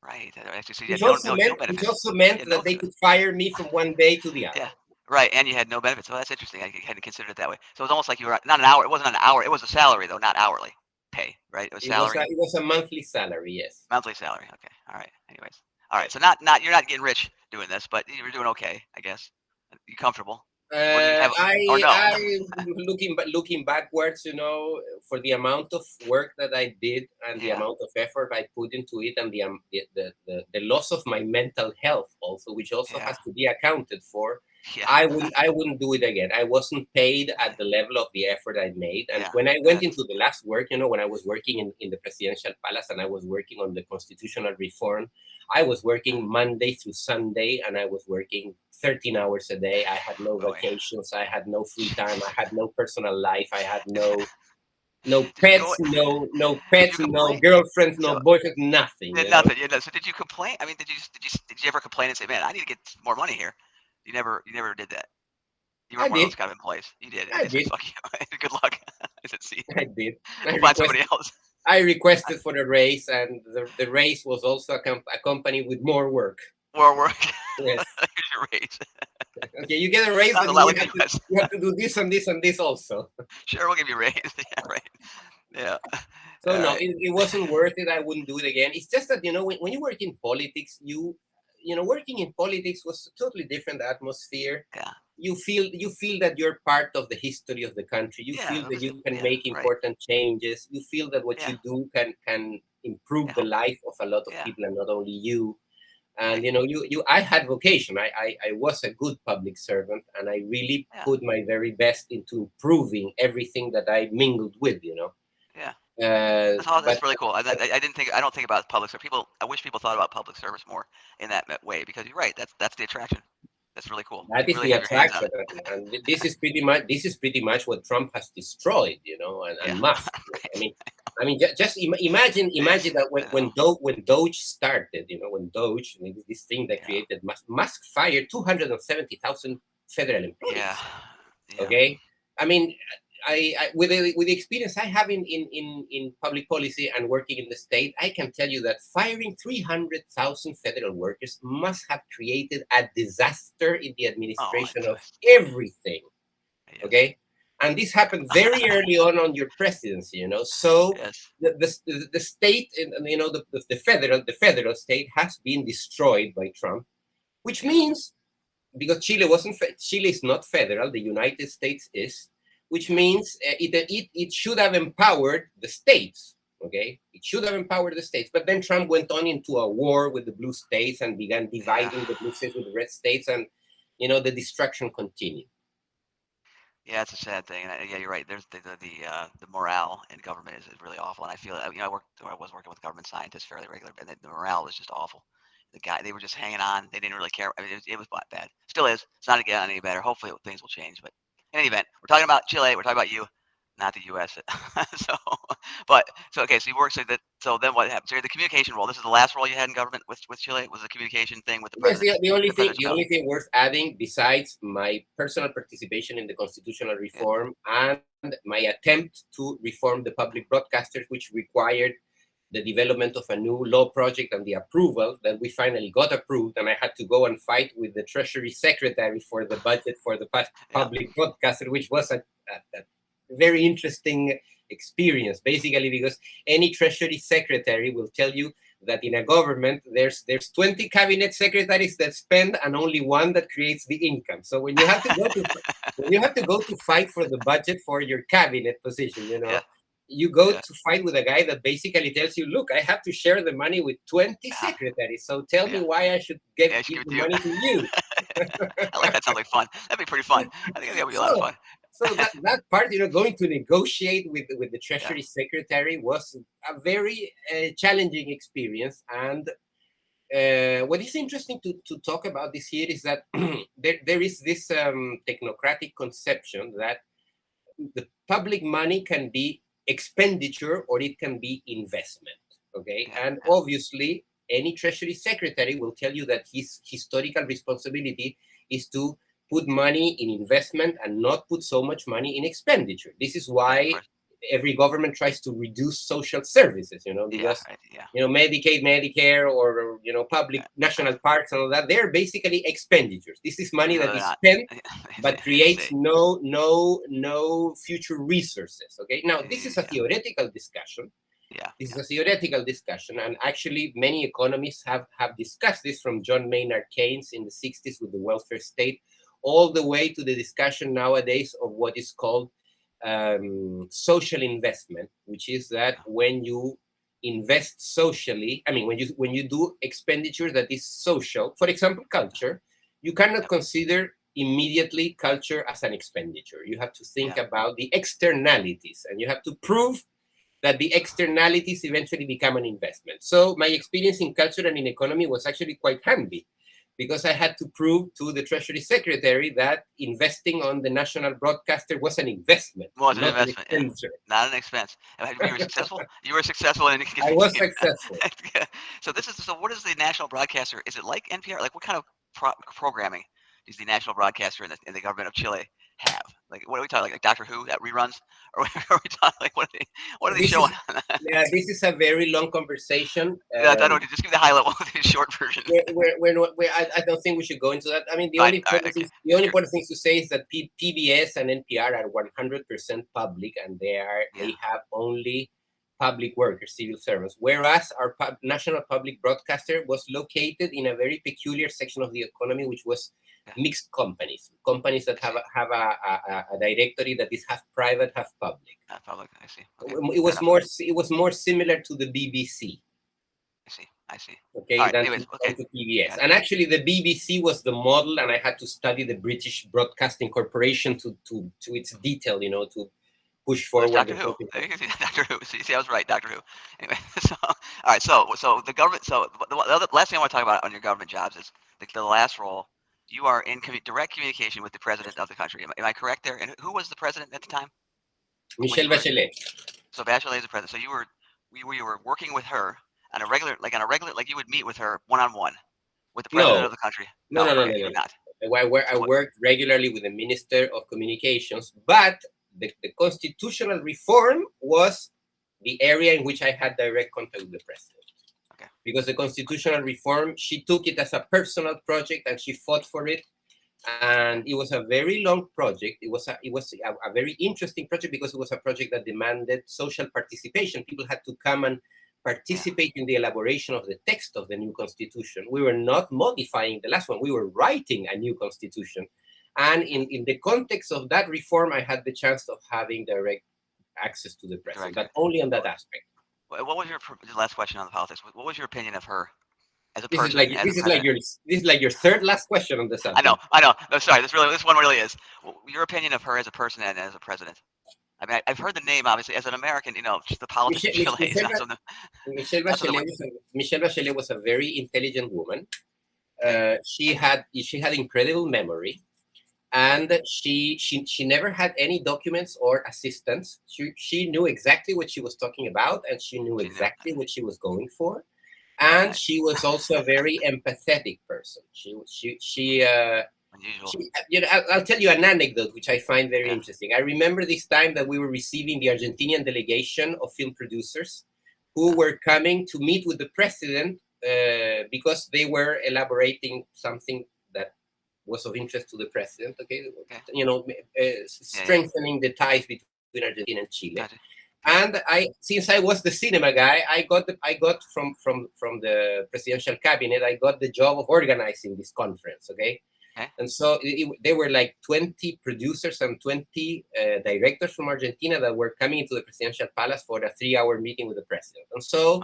Right. Actually, so you Which had also no meant which benefits. also meant Yeah, no. that they could fire me from one day to the other. Yeah. Right, and you had no benefits. Well, that's interesting. I hadn't considered it that way. So it was almost like you were not an hour. It wasn't an hour. It was a salary though, not hourly pay. Right. It was salary, It was a monthly salary, yes. monthly salary. Okay. All right. Anyways. All right. So not you're not getting rich doing this, but you were doing okay, I guess. You comfortable? Or did you have or no? I looking backwards, for the amount of work that I did and the Yeah. amount of effort I put into it, and the loss of my mental health also, which also Yeah. has to be accounted for. Yeah. I wouldn't do it again. I wasn't paid at Right. the level of the effort I made. And Yeah. when I went That's into the last work, when I was working in the presidential palace and I was working on the constitutional reform, I was uh, working Monday through Sunday, and I was working 13 hours a day. I had no boy. vacations. I had no free time. I Jeez. had no personal life. I had no Did you go? pets, no Did you pets, no complain? girlfriends, no So boyfriends, nothing. did nothing. So did you complain? I mean, did you ever complain and say, "Man, I need to get more money here"? You never did that. You I weren't one of did. those kind of employees. You did, and I they said, did. "Fuck you." Good luck. I said, "See, I did. I we'll find somebody requested. else." I requested for the raise, and the raise was also accompanied with more work. More work. Yes. Here's your raise. Okay, you get a raise, Sounds a but lot you like the have to U.S. you have to do this and this and this also. Sure, we'll give you a raise. Yeah, right. Yeah. So All no, right. it wasn't worth it. I wouldn't do it again. It's just that when you work in politics, working in politics was a totally different atmosphere. Yeah. You feel that you're part of the history of the country. You Yeah. feel That that was it. you can Yeah. make Right. important changes. You feel that what Yeah. you do can improve Yeah. the life of a lot of Yeah. people and not only you. And Right. I had vocation. I was a good public servant, and I really Yeah. put my very best into improving everything that I mingled with. Yeah. That's But really cool. I don't think about public service. I wish people thought about public service more in that way because you're right. That's the attraction. That's really cool. that You is really the have your hands on attraction, it. and this is pretty much what Trump has destroyed, Yeah. and Musk. I Right. mean, just imagine that Yeah. when Doge started, when Doge, this thing that Yeah. created Musk fired 270,000 federal Yeah. employees. Yeah. Okay, I mean, with the experience I have in public policy and working in the state, I can tell you that firing 300,000 federal workers must have created a disaster in the Oh, administration it of was. everything. Yes. Okay, and this happened very early on your presidency. So Yes. the state and the federal state has been destroyed by Trump, which Yeah. means because Chile is not federal, the United States is, which Yeah. means it should have empowered the states. Okay, it should have empowered the states, but then Trump went on into a war with the blue states and began Yeah. dividing the blue states with the red states, and the destruction continued. Yeah, it's a sad thing, and yeah, you're right. There's the morale in government is really awful, and I feel I was working with government scientists fairly regular, and the morale was just awful. They were just hanging on. They didn't really care. I mean, it was bad. Still is. It's not getting any better. Hopefully things will change, but In any event, we're talking about Chile. We're talking about you, not the U.S. so, okay. So you work. So then what happened? So you're the communication role. This is the last role you had in government with Chile. Was the communication thing with the Yes, president? the only The thing president's the spouse. only thing worth adding, besides my personal participation in the constitutional Yeah. reform and my attempt to reform the public broadcasters, which required the development of a new law project and the approval that we finally got approved, and I had to go and fight with the Treasury Secretary for the budget for the Yeah. public broadcaster, which was a very interesting experience, basically, because any Treasury Secretary will tell you that in a government there's 20 cabinet secretaries that spend and only one that creates the income. So when you have to go to fight for the budget for your cabinet position, Yeah. you go Yeah. to fight with a guy that basically tells you, look, I have to share the money with 20 secretaries, so tell me Yeah. why I should Yeah. give I should give it the to you. money to you. I like that. Sounds like fun. That'd be pretty fun. I think that'd be a lot of fun. So that part, going to negotiate with the Yeah. Treasury Secretary was a very challenging experience. And what is interesting to talk about this here is that there is this technocratic conception that the public money can be expenditure or it can be investment. Okay, Yeah. and obviously any Treasury Secretary will tell you that his historical responsibility is to put money in investment and not put so much money in expenditure. This is Yeah, why every government tries to reduce social services, because Medicaid, Medicare, or public national parks and all that, they're basically expenditures. This is money that is spent but creates no future resources. Okay, now this is a theoretical discussion. This is a theoretical discussion, and actually many economists have discussed this, from John Maynard Keynes in the 60s with the welfare state, all the way to the discussion nowadays of what is called social investment, which is that when you invest socially, when you do expenditure that is social, for example, culture, you cannot consider immediately culture as an expenditure. You have to think about the externalities, and you have to prove that the externalities eventually become an investment. So my experience in culture and in economy was actually quite handy, because I had to prove to the Treasury Secretary that investing on the national broadcaster was an investment, not an expenditure. Not an expense. You were successful. You were successful, and I was successful. So what is the national broadcaster? Is it like NPR? Like, what kind of programming does the national broadcaster in the government of Chile have? Like, what are we talking? Like Doctor Who that reruns, or are we talking like what are they showing? This is a very long conversation. I don't know. Just give the high level, the short version. I don't think we should go into that. I mean, the only important thing to say is that PBS and NPR are 100% public, and they have only public workers, civil servants, whereas our national public broadcaster was located in a very peculiar section of the economy, which was mixed companies that have a directory that is half private, half public. Half public, I see. Okay. It was more similar to the BBC. I see. Okay, than to PBS. And actually, the BBC was the model, and I had to study the British Broadcasting Corporation to its detail, to push forward. Doctor Who. Doctor Who. See, I was right. Doctor Who. Anyway, all right. So the government. So the last thing I want to talk about on your government jobs is the last role. You are in direct communication with the president of the country. Am I correct there? And who was the president at the time? Michelle Bachelet. So Bachelet is the president. So you were working with her on a regular, like you would meet with her one-on-one with the president of the country. No. Not. I worked regularly with the Minister of Communications, but the constitutional reform was the area in which I had direct contact with the president. Okay. Because the constitutional reform, she took it as a personal project and she fought for it. And it was a very long project. It was a very interesting project, because it was a project that demanded social participation. People had to come and participate in the elaboration of the text of the new constitution. We were not modifying the last one. We were writing a new constitution. And in the context of that reform, I had the chance of having direct access to the president, but only on that aspect. What was your last question on the politics? What was your opinion of her as a this person? This is like your third last question on the subject. I know. No, sorry. This one really is. Your opinion of her as a person and as a president. I mean, I've heard the name, obviously, as an American, just the politics of Chile. Michelle Bachelet was a very intelligent woman. She had incredible memory. and she never had any documents or assistants. She knew exactly what she was talking about, and she knew She knew. exactly what she was going for. Very And nice. she was also a very empathetic person. Unusual. I'll tell you an anecdote which I find very Yeah. interesting. I remember this time that we were receiving the Argentinian delegation of film producers who were coming to meet with the president because they were elaborating something that was of interest to the president. Okay, strengthening the ties between Argentina and Chile. Gotcha. And since I was the cinema guy, I got from the presidential cabinet, I got the job of organizing this conference. Okay. And so there were like 20 producers and 20 directors from Argentina that were coming into the presidential palace for a 3-hour meeting with the president. And so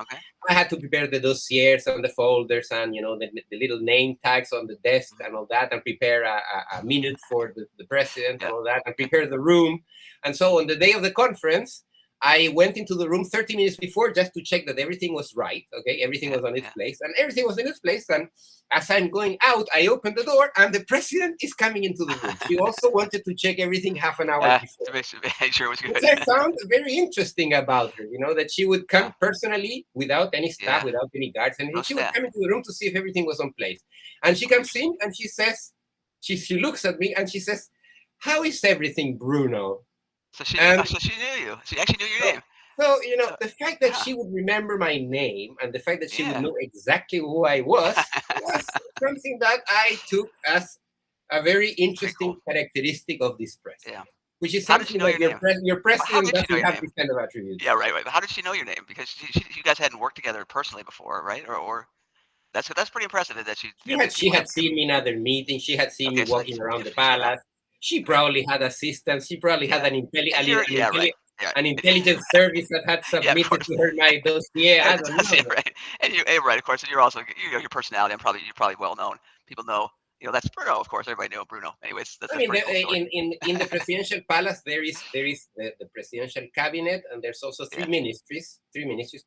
I had to prepare the dossiers and the folders and the little name tags on the desk and all that, and prepare a minute for the president and all that, and prepare the room. And so on the day of the conference, I went into the room 30 minutes before just to check that everything was right. Okay, everything was on its place, and everything was in its place. And as I'm going out, I open the door, and the president is coming into the room. She also wanted to check everything half an hour before. To make sure it was good. Which I found very interesting about her. That she would come personally without any staff, without any guards, and she would come into the room to see if everything was on place. And she comes in, and she says, she looks at me, and she says, "How is everything, Bruno?" So she knew you. She actually knew your name. So, the fact that she would remember my name and the fact that she would know exactly who I was something that I took as a very interesting characteristic of this president. Yeah. Which is something that your president doesn't have this kind of attributes. Yeah, right. But how did she know your name? Because you guys hadn't worked together personally before, right? Or that's pretty impressive that she had seen me in other meetings. She had seen me walking around the palace. She probably had assistants. She probably had an intelligence service that had submitted to her my dossier. I don't know. Right. And right, of course. And you're also your personality. You're probably well known. People know. That's Bruno. Of course, everybody knew Bruno. Anyways, that's in the presidential palace there is the presidential cabinet, and there's also three ministries: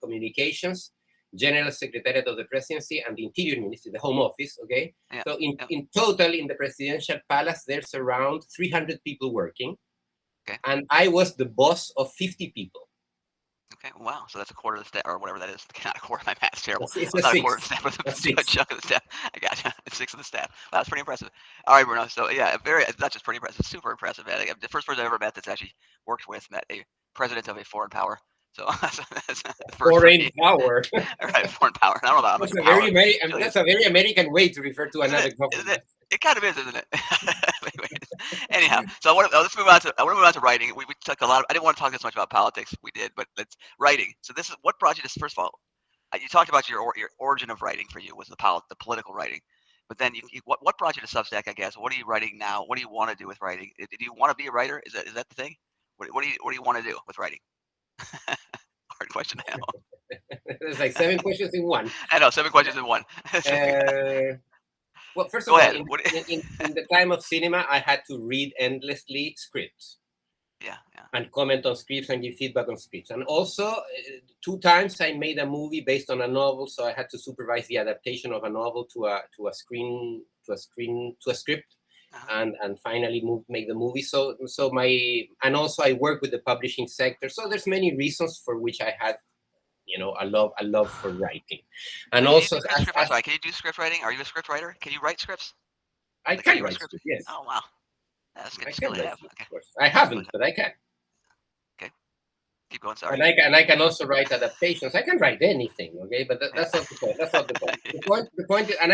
communications, General Secretariat of the Presidency, and the Interior Ministry, the Home Office. Okay, so in total in the presidential palace there's around 300 people working, and I was the boss of 50 people. Okay, wow. So that's a quarter of the staff, or whatever that is. Not a quarter. My math's terrible. It's not a quarter of the staff, but a chunk of the staff. I got you. It's 6 of the staff. Wow, that's pretty impressive. All right, Bruno. So not just pretty impressive, super impressive. Man. The first person I ever met that's actually met a president of a foreign power. So that's the first foreign power. All right, foreign power. I don't know how much power. That's a very American way to refer to another government. It kind of is, isn't it? Anyhow, so let's move on to. I want to move on to writing. We took a lot. I didn't want to talk this much about politics. We did, but it's writing. So this is what brought you to. First of all, you talked about your origin of writing for you was the political writing, but then what brought you to Substack? I guess. What are you writing now? What do you want to do with writing? Do you want to be a writer? Is that the thing? What do you want to do with writing? Hard question now. There's like 7 questions in one. I know 7 questions in one. Well, first of all, in the time of cinema, I had to read endlessly scripts. And comment on scripts and give feedback on scripts. And also, 2 times I made a movie based on a novel, so I had to supervise the adaptation of a novel to a script, and finally make the movie. And also I work with the publishing sector. So there's many reasons for which I had a love for writing. And also, can you do script writing? Are you a script writer? Can you write scripts? I can write scripts. Yes. Oh wow, that's good skill to have. Okay. I haven't, but I can. Okay, keep going. Sorry. And I can also write adaptations. I can write anything. Okay, but that's not the point. That's not the point. The point is, and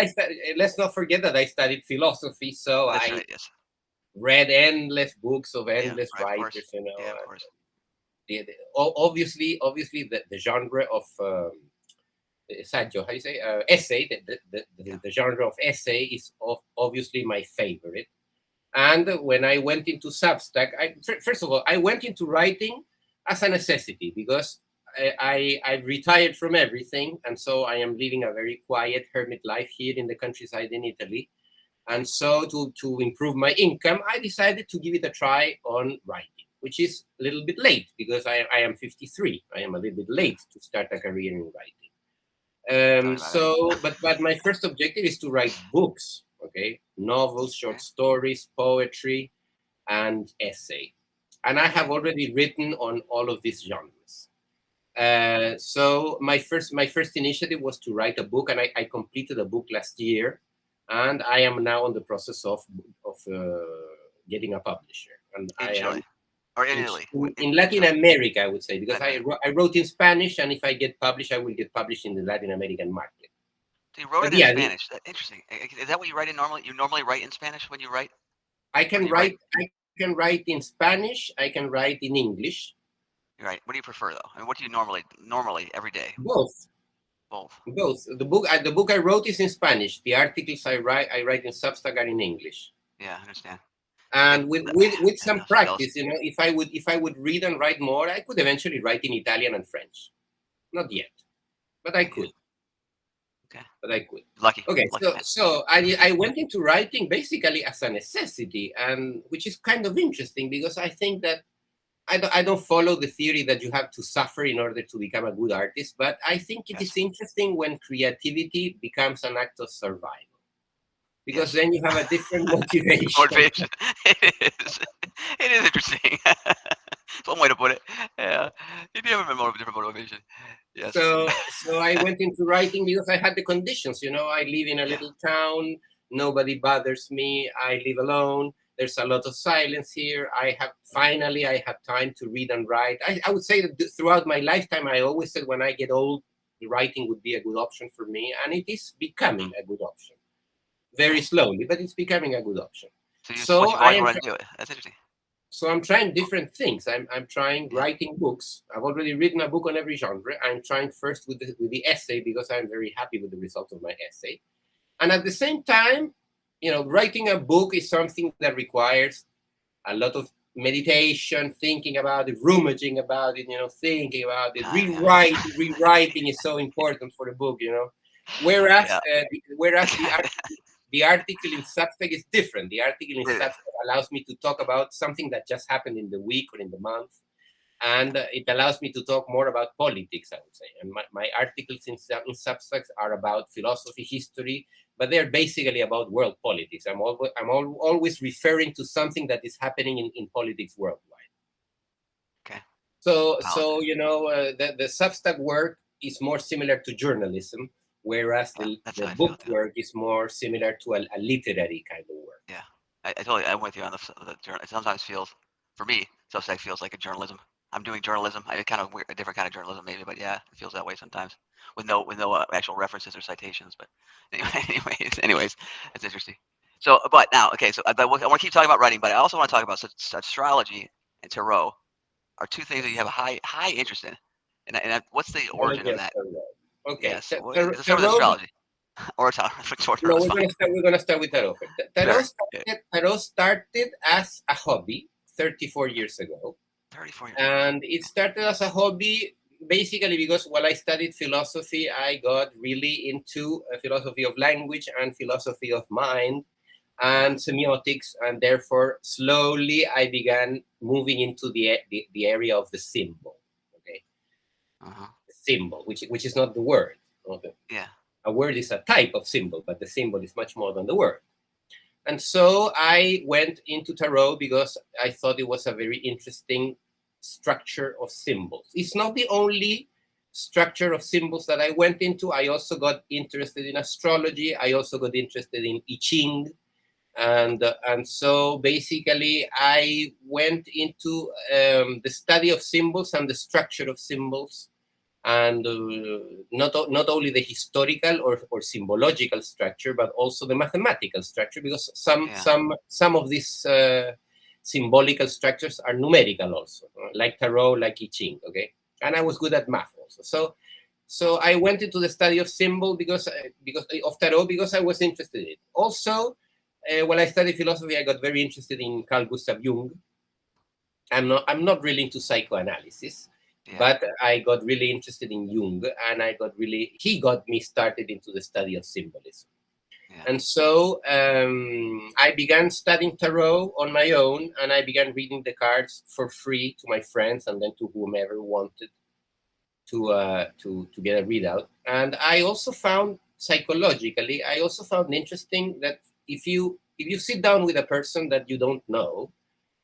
let's not forget that I studied philosophy, so I read endless books of endless writers. Of course. Obviously, the genre of essay, the genre of essay is obviously my favorite. And when I went into Substack, first of all, I went into writing as a necessity because I retired from everything, and so I am living a very quiet hermit life here in the countryside in Italy. And so to improve my income, I decided to give it a try on writing, which is a little bit late because I am 53. I am a little bit late to start a career in writing. But my first objective is to write books. Okay, novels, short Okay. stories, poetry, and essay. And I have already written on all of these genres. So my first initiative was to write a book, and I completed a book last year, and I am now in the process of getting a publisher. And In I am Chile or in in, Italy? in Latin Chile. America, I would say, because Latin America. I wrote in Spanish, and if I get published, I will get published in the Latin American market. So you wrote But it in yeah, Spanish. Interesting. Is that what you write in normally? You normally write in Spanish when you write, I or do can you write? write. I can write in Spanish. I can write in English. You write. What do you prefer though? I mean, what do you normally every day? Both. Both. Both. The book I wrote is in Spanish. The articles I write in Substack are in English. Yeah, I understand. And with some I'm jealous. practice, if I would read and write more, I could eventually write in Italian and French. Not yet, but I could. Okay. But I could. Lucky. Okay, Lucky so man. so I went into writing basically as a necessity, and which is kind of interesting because I think that I don't follow the theory that you have to suffer in order to become a good artist, but I think it Yes. is interesting when creativity becomes an act of survival, because Yes. then you have a different motivation. Motivation. It is. It is interesting. It's one way to put it. Yeah. You do have a different motivation. Yes. So I went into writing because I had the conditions. I live in a Yeah. little town. Nobody bothers me. I live alone. There's a lot of silence here. I have time to read and write. I would say that throughout my lifetime, I always said when I get old, writing would be a good option for me, and it is becoming a good option. Very slowly, but it's becoming a good option. But So you've I always am. wanted to do it. That's interesting. So I'm trying different things. I'm trying Yeah. writing books. I've already written a book on every genre. I'm trying first with the essay because I'm very happy with the result of my essay. And at the same time, writing a book is something that requires a lot of meditation, thinking about it, rummaging about it, thinking about it, Yeah. rewriting is so important for the book. Whereas Yeah. whereas the article in Substack is different. The article in It is. Substack allows me to talk about something that just happened in the week or in the month, and it allows me to talk more about politics, I would say. And my articles in Substacks are about philosophy, history, but they're basically about world politics. I'm always referring to something that is happening in politics worldwide. Okay. So Politics. the Substack work is more similar to journalism, whereas Yeah. the, That's the how I feel book too. work is more similar to a literary kind of work. Yeah. I'm with you on the journal. It sometimes feels, for me, Substack feels like a journalism. I'm doing journalism. I kind of weird, a different kind of journalism maybe, but yeah, it feels that way sometimes with no actual references or citations. But anyway, anyways, it's interesting. So, but now, okay, so I want to keep talking about writing, but I also want to talk about astrology and tarot are two things that you have a high interest in. What's the origin Astrology of and that? tarot. Okay, Yes. Let's start with tarot. astrology or tarot. No, That's we're fine. gonna start. We're gonna start with tarot. Tarot Sure. Yeah. started. Tarot started as a hobby 34 years ago, 34 years ago. and it started as a hobby basically because while I studied philosophy, I got really into philosophy of language and philosophy of mind and semiotics, and therefore slowly I began moving into the area of the symbol. Okay, Uh-huh. the symbol, which is not the word. Okay. Yeah. A word is a type of symbol, but the symbol is much more than the word. And so I went into tarot because I thought it was a very interesting structure of symbols. It's not the only structure of symbols that I went into. I also got interested in astrology. I also got interested in I Ching. And so basically I went into the study of symbols and the structure of symbols, and not only the historical or symbological structure, but also the mathematical structure, because some of these symbolical structures are numerical also, like tarot, like I Ching. Okay, and I was good at math also. So I went into the study of symbol because of tarot because I was interested in it. Also, while I studied philosophy, I got very interested in Carl Gustav Jung. I'm not really into psychoanalysis, Yeah. but I got really interested in Jung, and he got me started into the study of symbolism. Yeah. And so I began studying tarot on my own, and I began reading the cards for free to my friends and then to whomever wanted to get a readout. And I also found psychologically, interesting that if you sit down with a person that you don't know,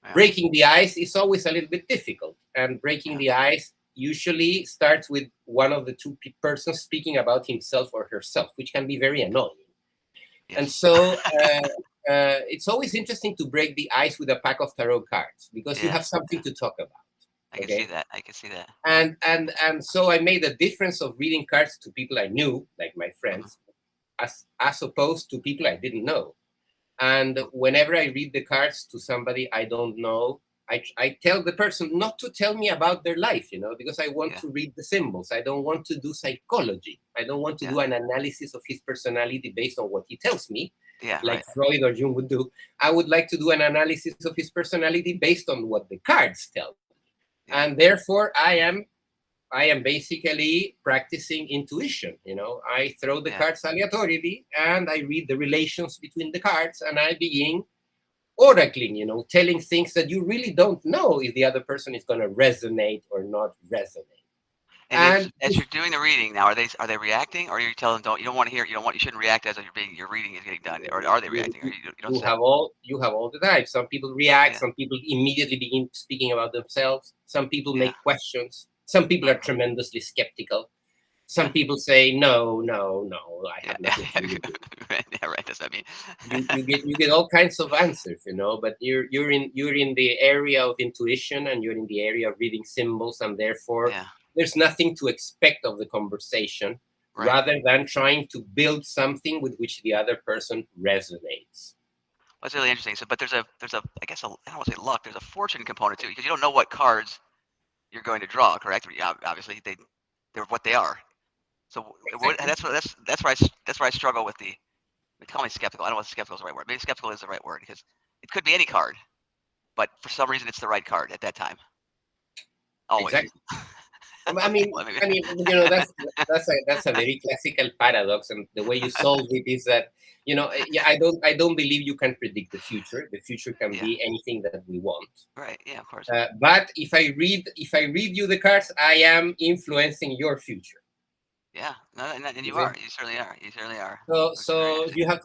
Yeah. breaking the ice is always a little bit difficult. And breaking Yeah. the ice usually starts with one of the two persons speaking about himself or herself, which can be very annoying. And Yes. so it's always interesting to break the ice with a pack of tarot cards because you Yeah. have something to talk about. I can see Okay. that. I can see that. And so I made a difference of reading cards to people I knew, like my Mhm. friends, as opposed to people I didn't know. And whenever I read the cards to somebody I don't know, I tell the person not to tell me about their life, because I want Yeah. to read the symbols. I don't want to do psychology. I don't want to Yeah. do an analysis of his personality based on what he tells me, Yeah. like Right. Freud or Jung would do. I would like to do an analysis of his personality based on what the cards tell me. Yeah. And therefore, I am basically practicing intuition. I throw the Yeah. cards aleatorily and I read the relations between the cards and I begin oracling, telling things that you really don't know if the other person is going to resonate or not resonate. And And as you're doing the reading now, are they reacting, or are you telling them, don't, you don't want to hear, you shouldn't react as your reading is getting done, or are they you, reacting, or you, you don't you say? have all the types. Some people react, Yeah. some people immediately begin speaking about themselves, some people Yeah. make questions, some people are Uh-huh. tremendously skeptical. Yeah. Some people say, no, no, no, I Yeah. have nothing to do with it. Right. Yeah. Right. That's what I mean. You get all kinds of answers, but you're in the area of intuition and you're in the area of reading symbols, and therefore Yeah. there's nothing to expect of the conversation Right. rather than trying to build something with which the other person resonates. That's really interesting. So, but there's a I guess I don't want to say luck. There's a fortune component too, because you don't know what cards you're going to draw. Correct? Yeah, obviously, they're what they are. So Exactly. that's where I struggle with the. They call me skeptical. I don't know if skeptical is the right word. Maybe skeptical is the right word because it could be any card, but for some reason it's the right card at that time. Always. Exactly. I Okay. mean, Well, maybe. I mean, that's a very classical paradox, and the way you solve it is that yeah, I don't believe you can predict the future. The future can Yeah. be anything that we want. Right. Yeah. Of course. But if I read you the cards, I am influencing your future. Yeah. No, and You you see? are. You certainly are. You certainly are. So Which is very so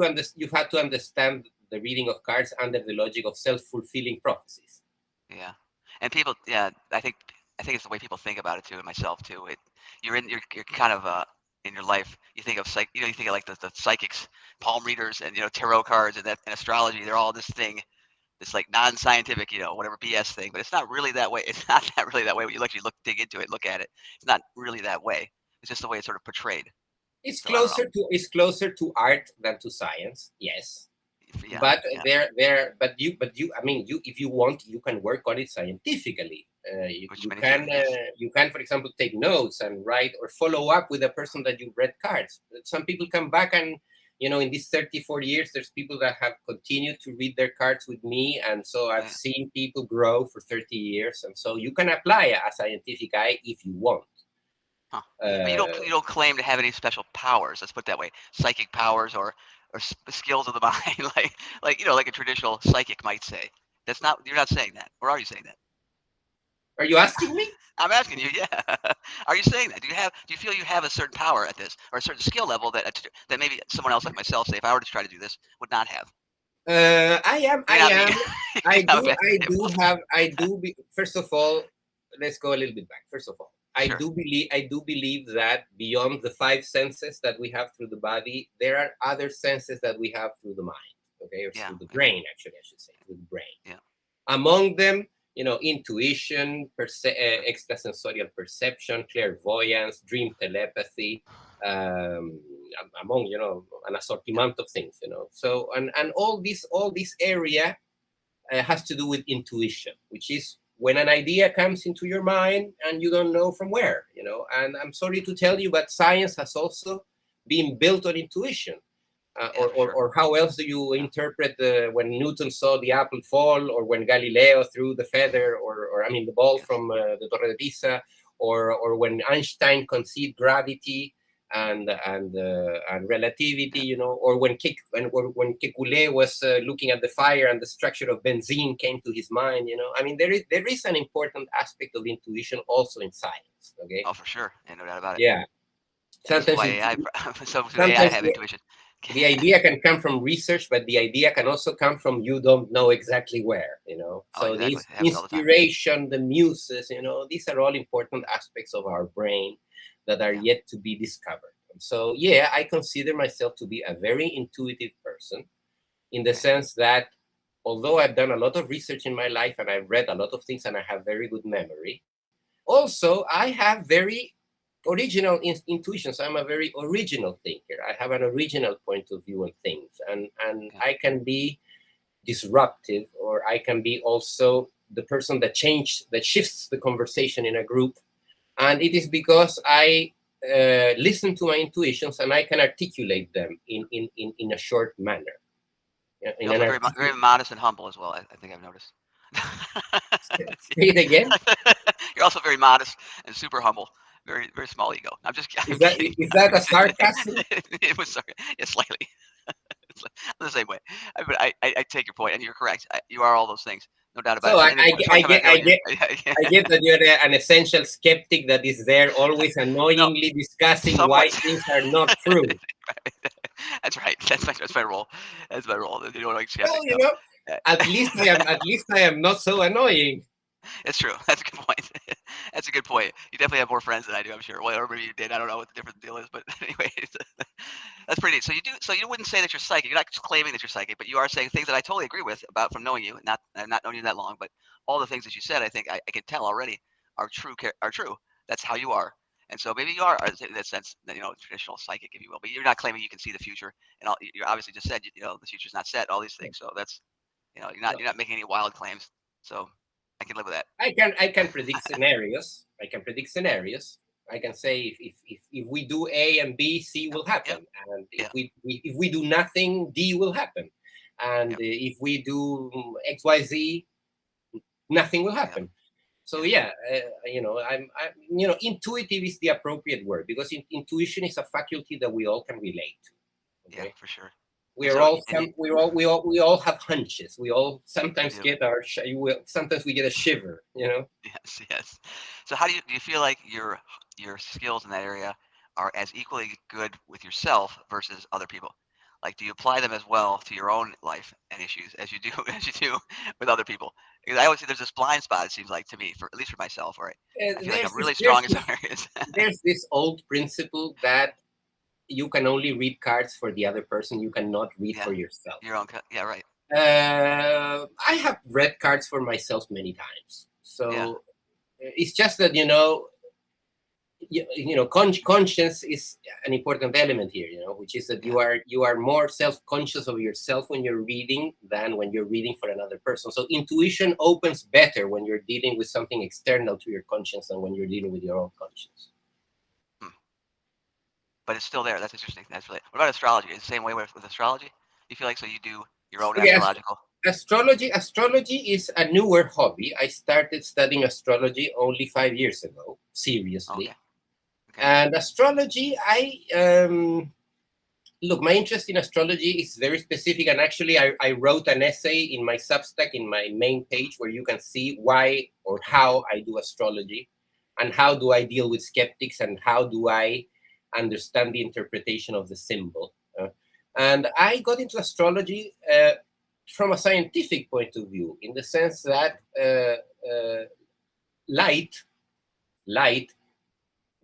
interesting. you have to understand the reading of cards under the logic of self-fulfilling prophecies. Yeah. And people, yeah, I think it's the way people think about it too, and myself too. You're kind of in your life. You think of you think of like the psychics, palm readers, and tarot cards and astrology. They're all this thing, this like non-scientific, whatever BS thing. But it's not really that way. It's not that really that way. When you actually dig into it, look at it. It's not really that way. It's just the way it's sort of portrayed. It's So I don't know. closer to it's closer to art than to science. Yes. Yeah, But yeah, there, I mean, if you want, you can work on it scientifically. You, which you many do. can, Yes. for example, take notes and write or follow up with a person that you read cards. Some people come back and, in these 30, 40 years, there's people that have continued to read their cards with me. And so I've Yeah. seen people grow for 30 years. And so you can apply a scientific eye if you want. Huh. But you don't Uh, you don't claim to have any special powers. Let's put it that way, psychic powers or skills of the mind, like a traditional psychic might say. That's not. You're not saying that, or are you saying that? are you asking me? I'm asking you. Yeah. Are you saying that? Do you feel you have a certain power at this, or a certain skill level that maybe someone else like myself, say, if I were to try to do this, would not have? I am. I Maybe not me. am. Maybe I I'm a do. bad I do example. have. I do. First of all, let's go a little bit back. First of all, I Sure. do believe. I do believe that beyond the five senses that we have through the body, there are other senses that we have through the mind. Okay, or Yeah. through the Yeah. brain. Actually, I should say through the brain. Yeah. Among them, intuition, Sure. extrasensorial perception, clairvoyance, dream telepathy, um, among an Yeah. assortment of things. So and all this area has to do with intuition, which is when an idea comes into your mind and you don't know from where. And I'm sorry to tell you, but science has also been built on intuition. Yeah. For sure. Or how else do you Yeah. interpret when Newton saw the apple fall, or when Galileo threw the feather, or I mean the ball Yes. from the Torre de Pisa, or when Einstein conceived gravity and relativity, Yeah. or when Kekulé was looking at the fire and the structure of benzene came to his mind. I mean there is an important aspect of intuition also in science. Okay, Oh, for sure. Yeah, no doubt about it. yeah. And this is Sometimes why you AI. So AI sometimes have intuition. The idea can come from research, but the idea can also come from you don't know exactly where, you know. Oh, So exactly. this It happens all the time. inspiration, the muses, you know, these are all important aspects of our brain that are Yeah. yet to be discovered. So yeah, I consider myself to be a very intuitive person in the Okay. sense that although I've done a lot of research in my life and I've read a lot of things and I have very good memory, also I have very original intuitions. I'm a very original thinker. I have an original point of view on things, and Yeah. I can be disruptive, or I can be also the person that shifts the conversation in a group. And it is because I listen to my intuitions and I can articulate them in a short manner. In You're an also very modest and humble as well. I think I've noticed. Say it again. You're also very modest and super humble. Very small ego. I'm Is that kidding. is that a sarcasm? It was sorry. Yeah, slightly. I'm the same way. But I take your point, and you're correct. You are all those things, no doubt about So it. I, And I, especially I coming get to I know you. get I get that you're an essential skeptic that is there always No, annoyingly discussing why somewhat. things are not true. That's right. That's my role. That's my role. You don't like Well, skeptic. you No. know, Yeah. at least I am not so annoying. It's true. That's a good point. That's a good point. You definitely have more friends than I do, I'm sure. Well, maybe you did. I don't know what the different deal is, but anyway, that's pretty neat. So you do. So you wouldn't say that you're psychic. You're not just claiming that you're psychic, but you are saying things that I totally agree with about from knowing you. Not knowing you that long, but all the things that you said, I think I can tell already are true. Are true. That's how you are. And so maybe you are in that sense, traditional psychic, if you will. But you're not claiming you can see the future. And you obviously just said, the future's not set. All these things. So that's, No, you're not making any wild claims. So I can live with that. I can predict scenarios. I can predict scenarios. I can say if we do A and B, C will Yep. happen, and Yeah. if we do nothing, D will happen, and Yep. if we do X Y Z, nothing will Yep. happen. So Yeah. yeah, intuitive is the appropriate word because intuition is a faculty that we all can relate to. Yeah, Okay, for sure. we And are so, all and you, some we all have hunches. We all we sometimes do. get sometimes we get a shiver. Yes, yes. So how do you feel like your skills in that area are as equally good with yourself versus other people? Like, do you apply them as well to your own life and issues as you do as you do with other people? Because I always say there's this blind spot. It seems like to me, for at least for myself, where I feel like There's I'm this really there's strong in some this areas. there's this old principle that you can only read cards for the other person. You cannot read Yeah, for yourself. your own. Yeah, right. I have read cards for myself many times. Yeah, So it's just that conscience is an important element here, which is that yeah. you are more self-conscious of yourself when you're reading than when you're reading for another person. So intuition opens better when you're dealing with something external to your conscience than when you're dealing with your own conscience. Hmm. But it's still there. That's interesting. That's really. What about astrology? Is it the same way with astrology? You feel like so you do your own Okay, astrological? astrology is a newer hobby. I started studying astrology only 5 years ago, Oh, okay. seriously. Okay. And astrology, look, my interest in astrology is very specific. And actually, I wrote an essay in my Substack, in my main page, where you can see why or Okay. how I do astrology and how do I deal with skeptics and how do I understand the interpretation of the symbol. And I got into astrology from a scientific point of view, in the sense that light, light,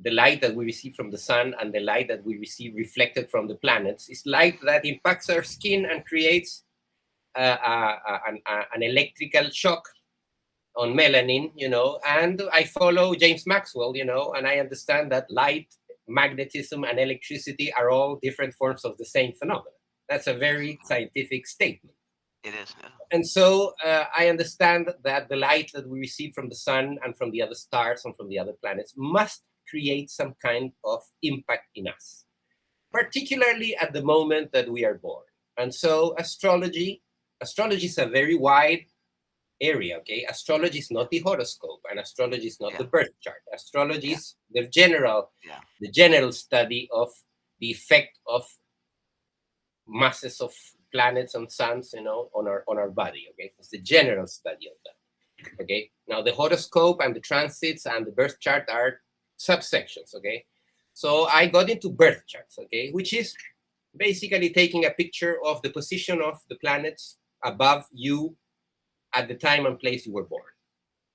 the light that we receive from the sun and the light that we receive reflected from the planets is light that impacts our skin and creates an electrical shock on melanin, and I follow James Maxwell, and I understand that light, magnetism, and electricity are all different forms of the same phenomenon. That's a very scientific statement. It is. Yeah. And so I understand that the light that we receive from the sun and from the other stars and from the other planets must create some kind of impact in us, particularly at the moment that we are born. And so astrology is a very wide area. Okay, astrology is not the horoscope, and astrology is not Yeah. the birth chart. Astrology Yeah. is the general study of the effect of masses of planets and suns, on our body. Okay, it's the general study of that. Okay, now the horoscope and the transits and the birth chart are subsections. Okay, so I got into birth charts. Okay, which is basically taking a picture of the position of the planets above you at the time and place you were born.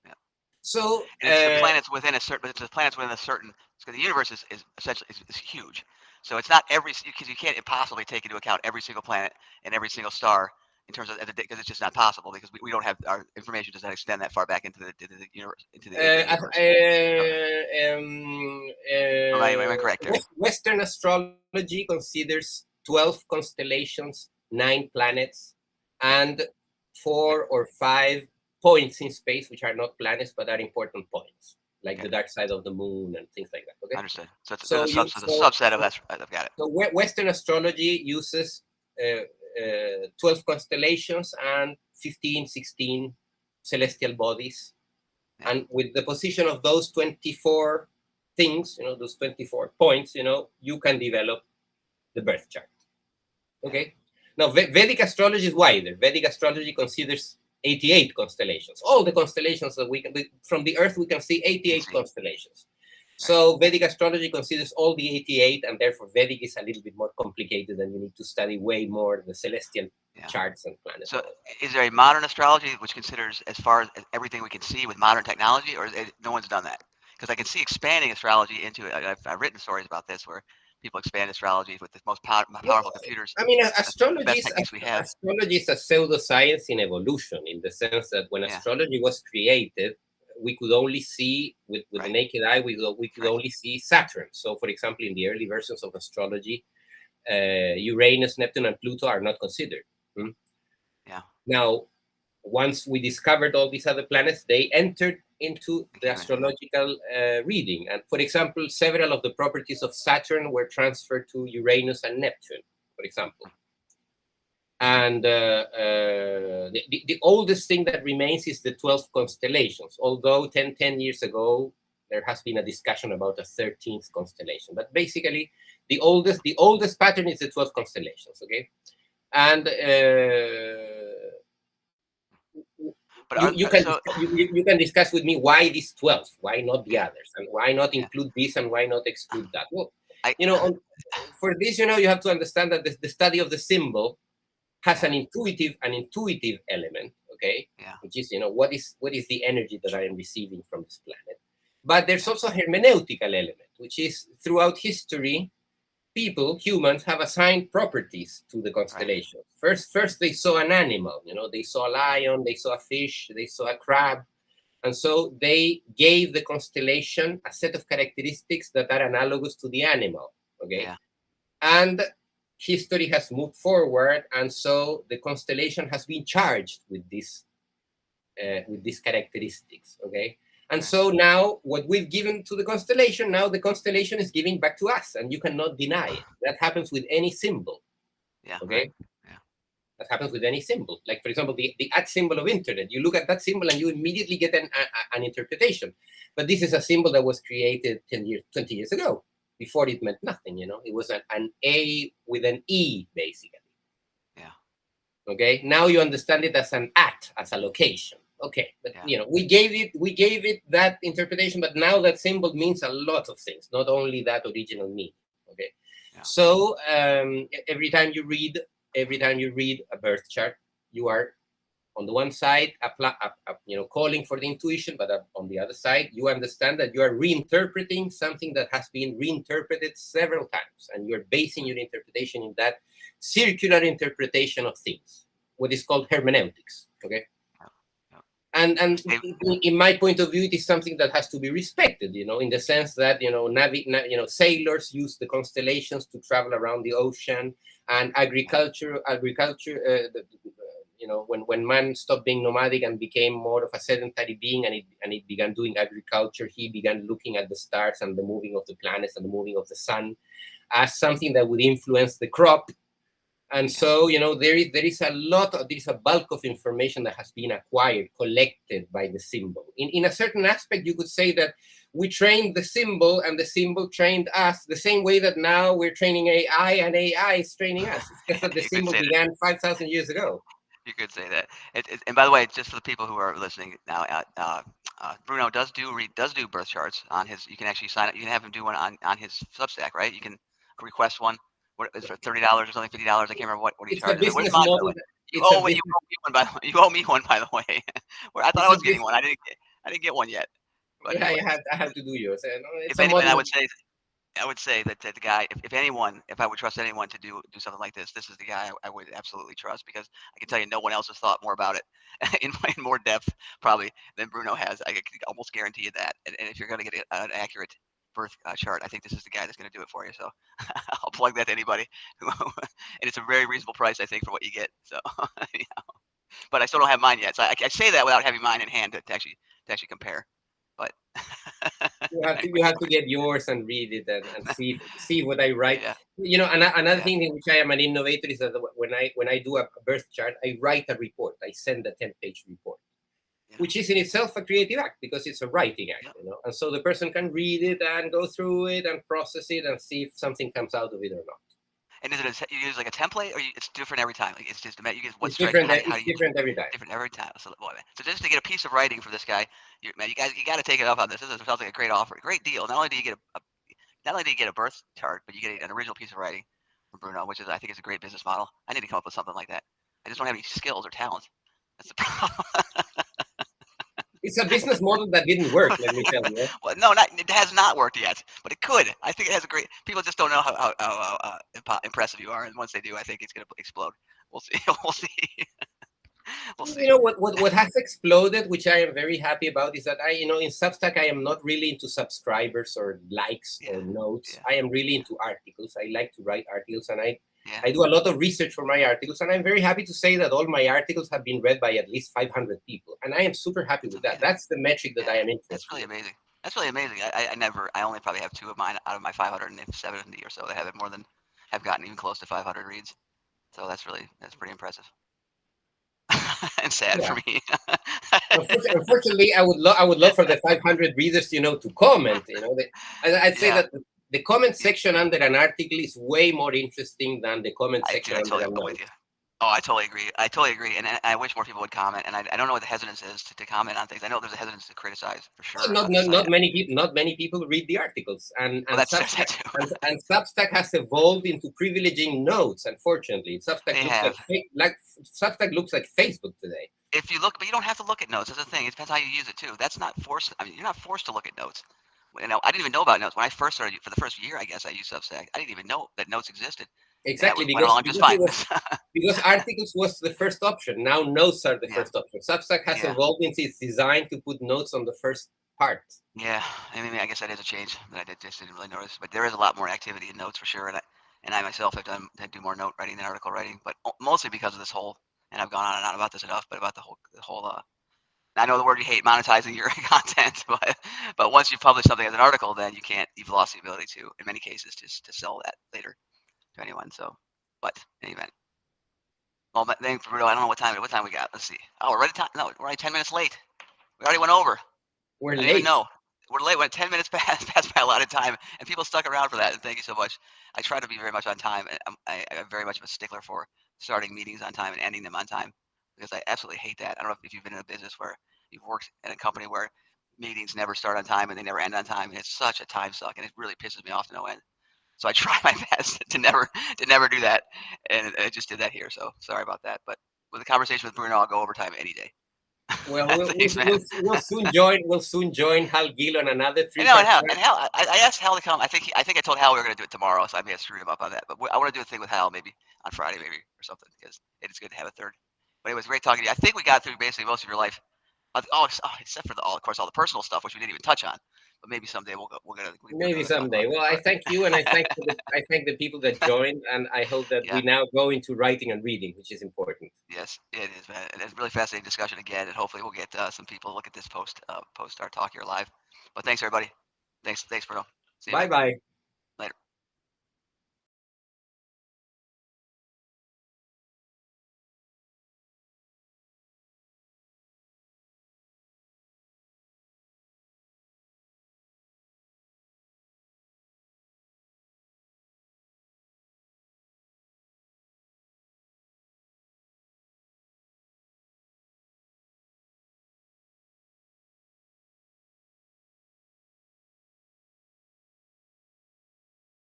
Yeah. So And it's the planets within a certain. It's the planets within a certain. Because the universe is essentially is huge. So it's not every because you can't possibly take into account every single planet and every single star in terms of because it's just not possible because we don't have our information does not extend that far back into the universe into the universe. So, am I correct there? Western astrology considers 12 constellations, 9 planets, and 4 or 5 points in space, which are not planets but are important points, like the dark side of the moon and things like that. Okay, Understood. So so there's a subset of that. I've got it. So Western astrology uses 12 constellations and 15, 16 celestial bodies. Yeah. And with the position of those 24 things, those 24 points, you can develop the birth chart. Okay. Now, Vedic astrology is wider. Vedic astrology considers 88 constellations. All the constellations that from the Earth, we can see 88 constellations. So Vedic astrology considers all the 88, and therefore Vedic is a little bit more complicated, and you need to study way more the celestial charts and planets. So is there a modern astrology which considers as far as everything we can see with modern technology, or no one's done that? Because I can see expanding astrology into it. I've written stories about this where people expand astrology with the most powerful computers. I mean, the best techniques we have. Astrology is a pseudoscience in evolution, in the sense that when astrology was created, we could only see with the naked eye. We could only see Saturn. So, for example, in the early versions of astrology, Uranus, Neptune, and Pluto are not considered. Yeah. Now, once we discovered all these other planets, they entered into the astrological reading. And for example, several of the properties of Saturn were transferred to Uranus and Neptune, for example. And the oldest thing that remains is the 12 constellations, although 10 years ago, there has been a discussion about a 13th constellation. But basically, the oldest pattern is the 12 constellations, okay? And you can discuss with me why these 12, why not the others, and why not include this and why not exclude that. Well, for this, you have to understand that the study of the symbol has an intuitive element, okay? Which is, what is the energy that I am receiving from this planet? But there's also a hermeneutical element, which is throughout history, humans have assigned properties to the constellations. First they saw an animal, they saw a lion, they saw a fish, they saw a crab. And so they gave the constellation a set of characteristics that are analogous to the animal, okay? And history has moved forward, and so the constellation has been charged with these characteristics, okay? And so now what we've given to the constellation, now the constellation is giving back to us, and you cannot deny it. That happens with any symbol. Okay? That happens with any symbol. Like, for example, the @ symbol of internet. You look at that symbol and you immediately get an interpretation. But this is a symbol that was created 20 years ago. Before it meant nothing, It was an A with an E, basically. Okay? Now you understand it as an as a location. Okay, but we gave it that interpretation, but now that symbol means a lot of things, not only that original meaning. Okay, so every time you read a birth chart, you are on the one side calling for the intuition, but on the other side, you understand that you are reinterpreting something that has been reinterpreted several times, and you're basing your interpretation in that circular interpretation of things, what is called hermeneutics. Okay. And in my point of view, it is something that has to be respected, in the sense that sailors use the constellations to travel around the ocean, and agriculture. When man stopped being nomadic and became more of a sedentary being, and it began doing agriculture, he began looking at the stars and the moving of the planets and the moving of the sun as something that would influence the crop. And so, there is a bulk of information that has been acquired, collected by the symbol. In a certain aspect, you could say that we trained the symbol and the symbol trained us the same way that now we're training AI and AI is training us. It's just that the symbol began 5,000 years ago. You could say that. And by the way, just for the people who are listening now, Bruno does do birth charts on his. You can actually sign up. You can have him do one on his Substack, right? You can request one What is for $30 or something, $50? I can't remember what he's It's a charging. Where's business mine, by the model. way? You It's a you business. owe me one by the way. You owe me one, by the way. Where I thought It's I a was getting business. one. I didn't get one yet. But Yeah, anyways, I have to do yours. It's if a anything, model. I would say that the guy, if anyone, if I would trust anyone to do something like this is the guy I would absolutely trust, because I can tell you no one else has thought more about it in more depth probably than Bruno has. I can almost guarantee you that. And if you're going to get an accurate birth chart, I think this is the guy that's going to do it for you. So I'll plug that to anybody, and it's a very reasonable price, I think, for what you get. So, yeah. But I still don't have mine yet. So I say that without having mine in hand to actually compare. But You anyways, have to get yours and read it and see what I write. yeah, Another yeah, thing in which I am an innovator is that when I do a birth chart, I write a report. I send a 10-page report, yeah, which is in itself a creative act because it's a writing act, yeah. and so the person can read it and go through it and process it and see if something comes out of it or not. And is it you use like a template, or it's different every time? Like it's just you get what It's strikes you. different. How It's do you different every time. different every time? So, boy, so just to get a piece of writing for this guy, man, you got to take it up on this. This sounds like a great offer, a great deal. Not only do you get not only do you get a birth chart, but you get an original piece of writing from Bruno, which is I think is a great business model. I need to come up with something like that. I just don't have any skills or talents. That's the problem. It's a business model that didn't work. Let me tell you. Well, no, it has not worked yet, but it could. I think it has a great. People just don't know how impressive you are, and once they do, I think it's going to explode. We'll see. We'll see. We'll see. What has exploded, which I am very happy about, is that in Substack I am not really into subscribers or likes Yeah, or notes. yeah, I am really into articles. I like to write articles, and yeah. I do a lot of research for my articles, and I'm very happy to say that all my articles have been read by at least 500 people, and I am super happy That's with that. amazing. That's the metric that Yeah, I am that's interested really in. amazing. That's really amazing. I only probably have two of mine out of my 570 or so that have more than have gotten even close to 500 reads. So that's pretty impressive and sad Yeah. for me. Unfortunately, I would love for the 500 readers, to comment. I'd say Yeah, that the comment yeah, section under an article is way more interesting than the comment section I under totally, a I'm with note. you. Oh, I totally agree. I totally agree, and I wish more people would comment. And I don't know what the hesitance is to comment on things. I know there's a hesitance to criticize for Well, sure on the site. not many people read the articles, Well, and that's Substack that too. and Substack has evolved into privileging notes. Unfortunately, They have. Substack looks like Facebook today. If you look, but you don't have to look at notes. That's the thing. It depends how you use it too. That's not forced. I mean, you're not forced to look at notes. I didn't even know about notes when I first started. For the first year, I guess I used Substack. I didn't even know that notes existed, and that Exactly, went along just fine. because articles was the first option. Now notes are the Yeah, first option. Substack has yeah, evolved into its design to put notes on the first part. yeah. I mean, I guess that is a change that just didn't really notice. But there is a lot more activity in notes for sure, and I myself have had to do more note writing than article writing, but mostly because of this whole. And I've gone on and on about this enough, but about the whole. I know the word you hate, monetizing your content, but once you publish something as an article, then you've lost the ability to, in many cases, to sell that later to anyone. So, but in any event, well, thank Bruno. I don't know what time we got. Let's see. Oh, we're right at time. No, we're already 10 minutes late. We already went over. We're I didn't even late. know. We're late. We're 10 minutes past by a lot of time, and people stuck around for that. And thank you so much. I try to be very much on time, and I'm very much of a stickler for starting meetings on time and ending them on time because I absolutely hate that. I don't know if you've been in a business where you've worked in a company where meetings never start on time and they never end on time, and it's such a time suck, and it really pisses me off to no end. So I try my best to never do that, and I just did that here. So sorry about that. But with a conversation with Bruno, I'll go overtime any day. Well, Thanks, man. we'll soon join. We'll soon join Hal Gill on another And no, three-part and Hal, I asked Hal to come. I think I told Hal we were going to do it tomorrow, so I may have screwed him up on that. But I want to do a thing with Hal maybe on Friday, maybe or something, because it is good to have a third. But it was great talking to you. I think we got through basically most of your life. Except for of course, all the personal stuff, which we didn't even touch on. But maybe someday we're Maybe gonna talk someday. about. Well, I But thank you, and I thank the people that joined, and I hope that yeah, we now go into writing and reading, which is important. yes, it is, man. And it's a really fascinating discussion again, and hopefully we'll get some people to look at this post our talk here live. But thanks everybody. Thanks, Bruno. See you, Bye man. bye.